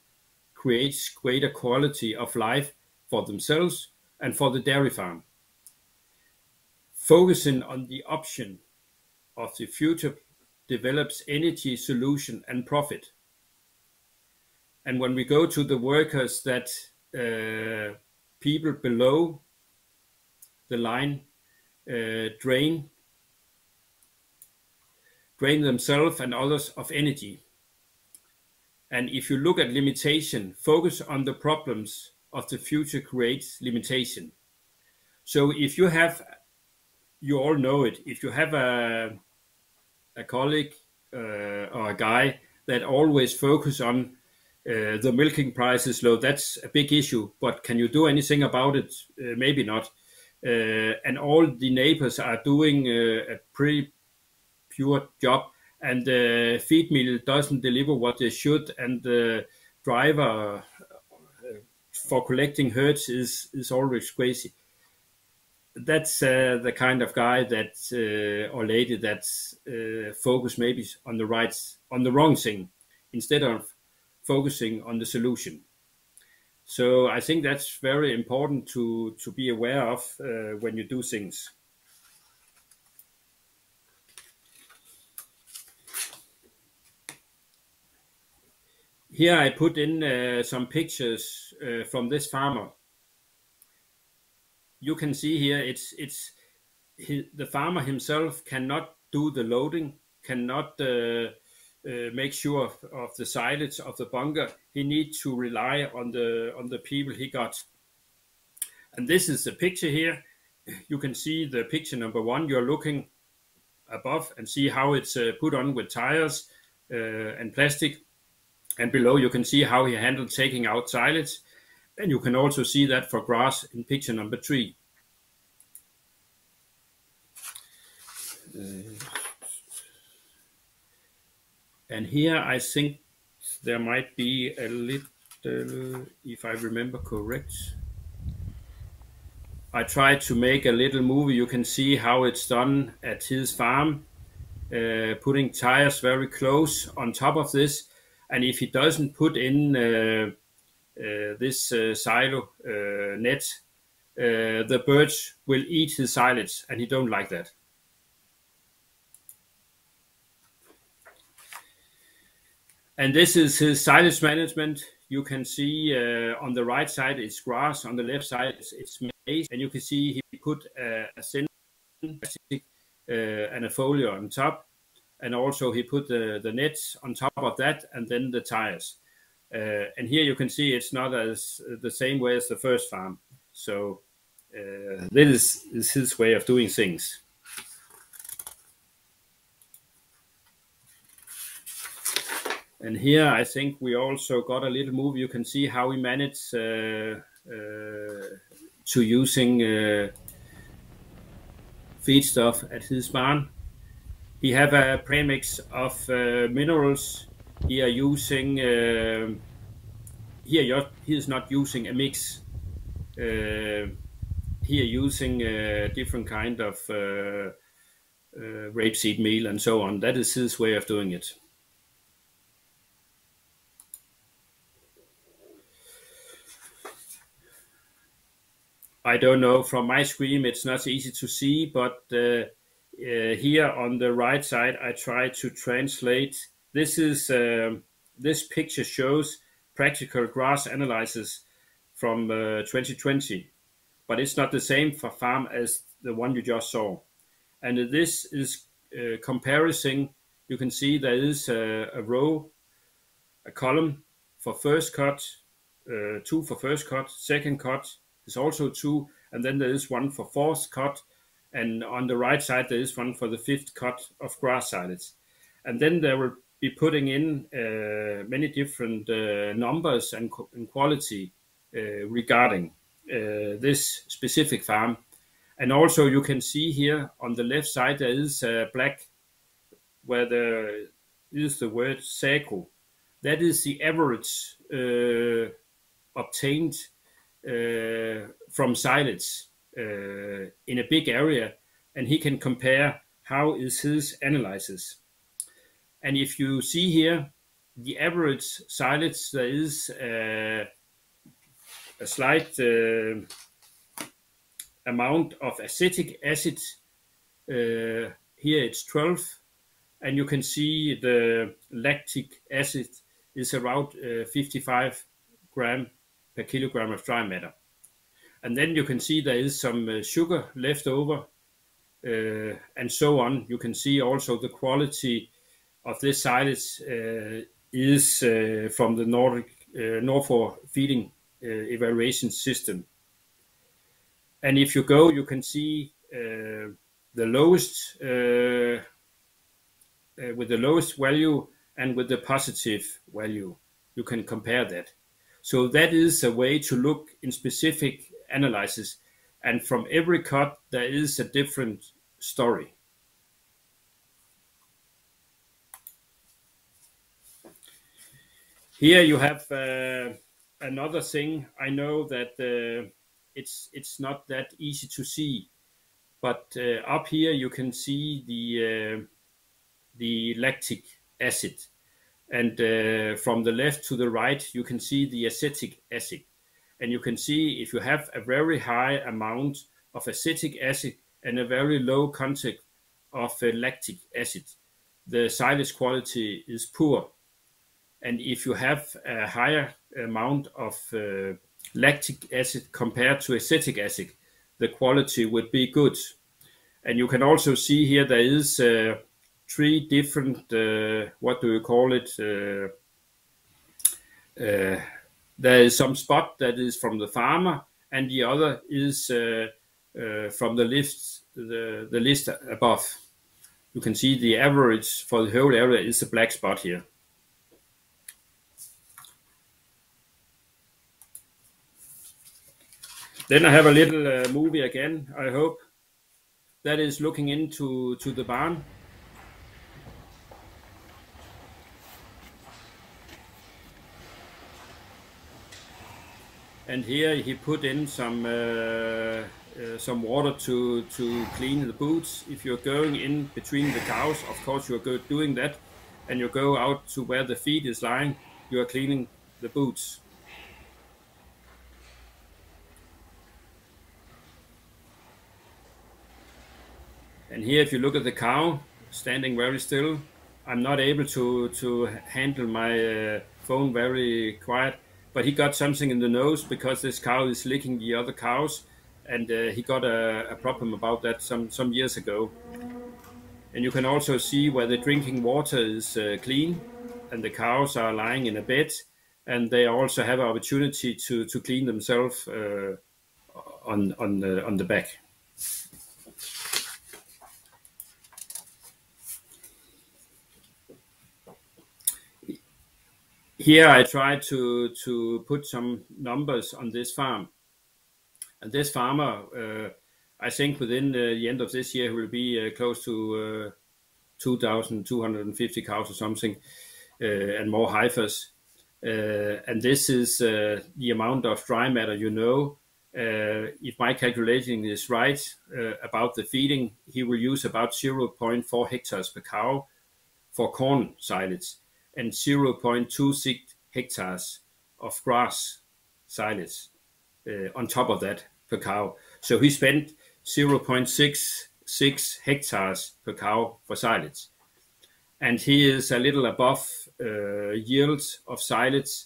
creates greater quality of life for themselves and for the dairy farm. focusing on the option of the future develops energy, solution, and profit. And when we go to the workers that people below the line drain themselves and others of energy. And if you look at limitation, focus on the problems of the future creates limitation. So if you have, you all know it, if you have a colleague or a guy that always focus on the milking price is low, that's a big issue, but can you do anything about it? Maybe not. And all the neighbors are doing a pretty pure job, and the feed mill doesn't deliver what they should, and the driver for collecting herds is always crazy. That's the kind of guy that or lady that's focus maybe on the wrong thing instead of focusing on the solution. So I think that's very important to be aware of when you do things. Here I put in some pictures from this farmer. You can see here the farmer himself cannot do the loading, cannot make sure of the silage of the bunker. He needs to rely on the people he got. And this is the picture here. You can see the picture number 1. You're looking above and see how it's put on with tires and plastic. And below you can see how he handled taking out silage. And you can also see that for grass in picture number 3. And here I think there might be a little, if I remember correct, I tried to make a little movie. You can see how it's done at his farm, putting tires very close on top of this. And if he doesn't put in this silo net, the birds will eat his silage, and he don't like that. And this is his silage management. You can see on the right side it's grass, on the left side it's maize, and you can see he put a thin plastic and a foliar on top. And also he put the nets on top of that, and then the tires. And here you can see it's not as the same way as the first farm. So this is his way of doing things. And here I think we also got a little movie. You can see how he managed to using feedstuff at his barn. He have a premix of minerals. He are using here. He is not using a mix. He are using different kind of rapeseed meal and so on. That is his way of doing it. I don't know, from my screen it's not easy to see, but here on the right side I try to translate. This is this picture shows practical grass analysis from 2020, but it's not the same for farm as the one you just saw. And this is comparison. You can see there is a row, a column for first cut, 2 for first cut, second cut is also 2, and then there is one for fourth cut, and on the right side there is one for the 5th cut of grass silage. And then they will be putting in many different numbers and quality regarding this specific farm. And also you can see here on the left side there is black, where there is the word SACO. That is the average obtained from silage in a big area, and he can compare how is his analysis. And if you see here the average silage, there is a slight amount of acetic acid Here it's 12, and you can see the lactic acid is around 55 gram per kilogram of dry matter. And then you can see there is some sugar left over, and so on. You can see also the quality of this silage is from the Norfor feeding evaluation system. And if you go, you can see the lowest with the lowest value and with the positive value. You can compare that. So that is a way to look in specific analysis, and from every cut there is a different story. Here you have another thing. I know that it's not that easy to see, but up here you can see the lactic acid, and from the left to the right you can see the acetic acid. And you can see if you have a very high amount of acetic acid and a very low content of lactic acid, the silage quality is poor. And if you have a higher amount of lactic acid compared to acetic acid, the quality would be good. And you can also see here there is 3 different, what do you call it? There is some spot that is from the farmer, and the other is from the list above. You can see the average for the whole area is a black spot here. Then I have a little movie again, I hope. That is looking into the barn. And here he put in some water to clean the boots. If you're going in between the cows, of course you're doing that, and you go out to where the feed is lying, you are cleaning the boots. And here, if you look at the cow standing very still, I'm not able to handle my phone very quiet, but he got something in the nose because this cow is licking the other cows, and he got a problem about that some years ago. And you can also see where the drinking water is clean, and the cows are lying in a bed, and they also have an opportunity to clean themselves on the back. Here I try to put some numbers on this farm. And this farmer, I think within the end of this year, will be close to 2,250 cows or something, and more heifers. And this is the amount of dry matter, you know. If my calculation is right about the feeding, he will use about 0.4 hectares per cow for corn silage, and 0.26 hectares of grass silage on top of that per cow. So he spent 0.66 hectares per cow for silage. And he is a little above yields of silage,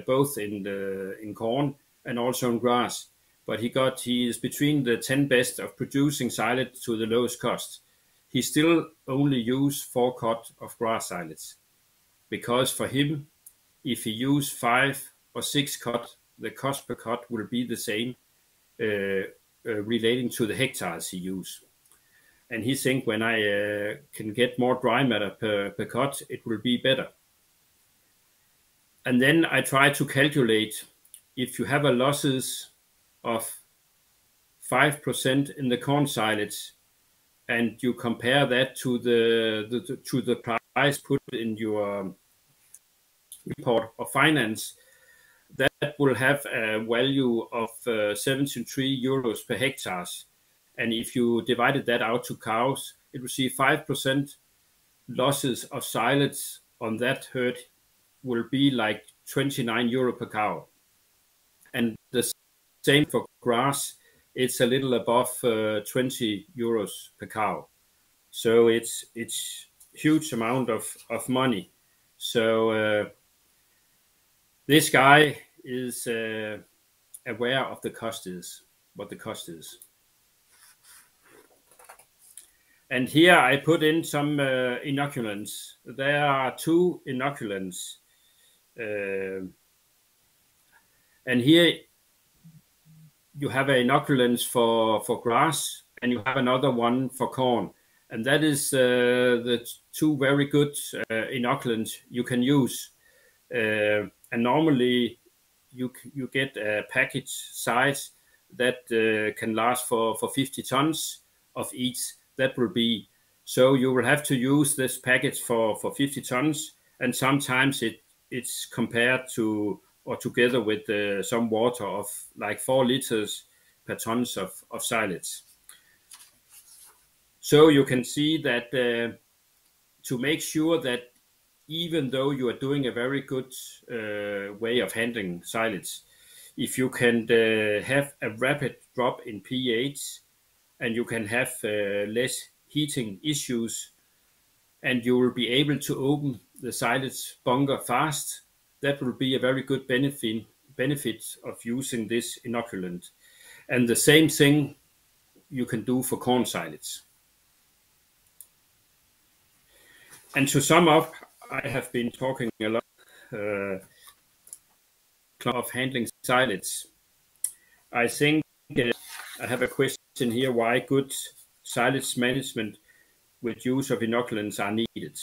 both in corn and also in grass. But he is between the 10 best of producing silage to the lowest cost. He still only used 4 cod of grass silage, because for him, if he use 5 or 6 cod, the cost per cod will be the same, relating to the hectares he use. And he think when I can get more dry matter per cod, it will be better. And then I try to calculate if you have a losses of 5% in the corn silage, and you compare that to the price put in your report of finance, that will have a value of 73 euros per hectares. And if you divided that out to cows, it will see 5% losses of silage on that herd will be like 29 euro per cow. And the same for grass, it's a little above 20 euros per cow. So it's huge amount of money. So this guy is aware of what the cost is. And here I put in some inoculants. There are 2 inoculants. And here you have an inoculant for grass, and you have another one for corn. And that is the 2 very good inoculants you can use. And normally you get a package size that can last for 50 tons of each. That will be, so you will have to use this package for 50 tons, and sometimes it's compared to or together with some water of like 4 liters per tons of silage. So you can see that to make sure that even though you are doing a very good way of handling silage, if you can have a rapid drop in pH, and you can have less heating issues, and you will be able to open the silage bunker fast, that will be a very good benefit of using this inoculant. And the same thing you can do for corn silage. And to sum up, I have been talking a lot of handling silage. I think I have a question here, why good silage management with use of inoculants are needed.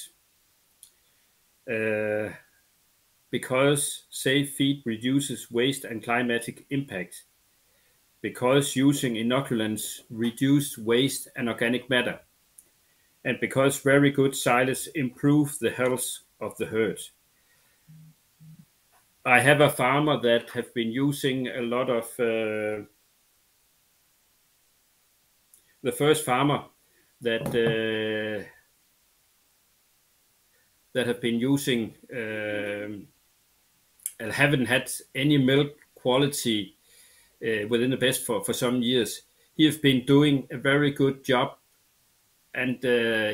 Because safe feed reduces waste and climatic impact. Because using inoculants reduce waste and organic matter. And because very good silage improve the health of the herd. I have a farmer that have been using a lot of the first farmer that have been using and haven't had any milk quality within the best for some years. He has been doing a very good job, and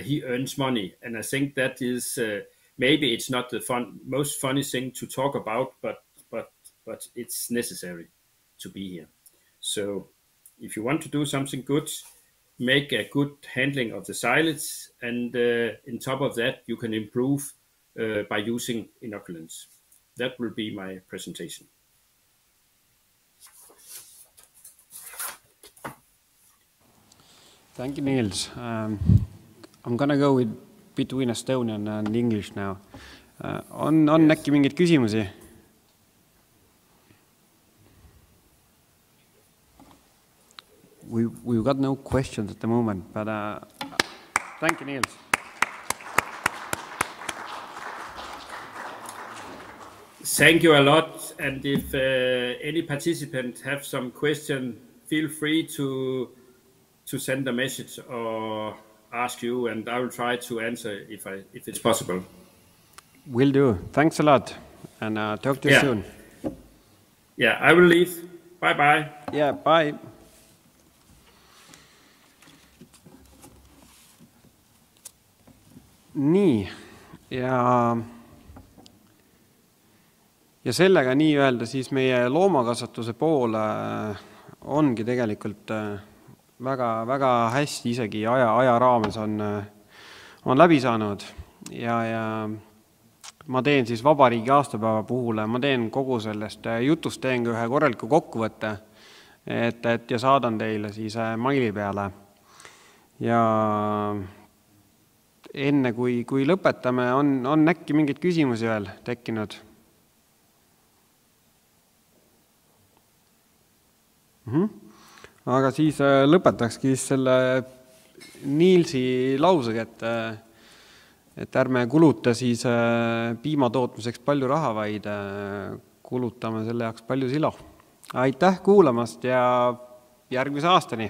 he earns money. And I think that is maybe it's not the most funny thing to talk about, but it's necessary to be here. So if you want to do something good, make a good handling of the silage, and on top of that, you can improve by using inoculants. That will be my presentation. Thank you, Niels. I'm going to go with between Estonian and English now. On äkki mingeid küsimusi? We've got no questions at the moment, but thank you, Niels. Thank you a lot. And if any participant have some question, feel free to send a message or ask you, and I will try to answer if it's possible. Will do. Thanks a lot, and talk to you soon. Yeah, I will leave. Bye-bye. Yeah, bye. Nii, ja sellega nii-öelda siis meie loomakasvatuse pool ongi tegelikult väga hästi isegi aja raames on läbi saanud, ja ma teen siis vabariigi aastapäeva puhul, ma teen kogu sellest jutust teen ühe korraliku kokkuvõtte, ja saadan teile siis maili peale. Ja enne kui lõpetame, on äkki mingeid küsimusi veel tekkinud? Aga siis lõpetakski selle Nielsi lausega, et ärme kuluta siis piimatootmiseks palju raha, vaid kulutame selle jaoks palju silo. Aitäh kuulamast ja järgmise aastani!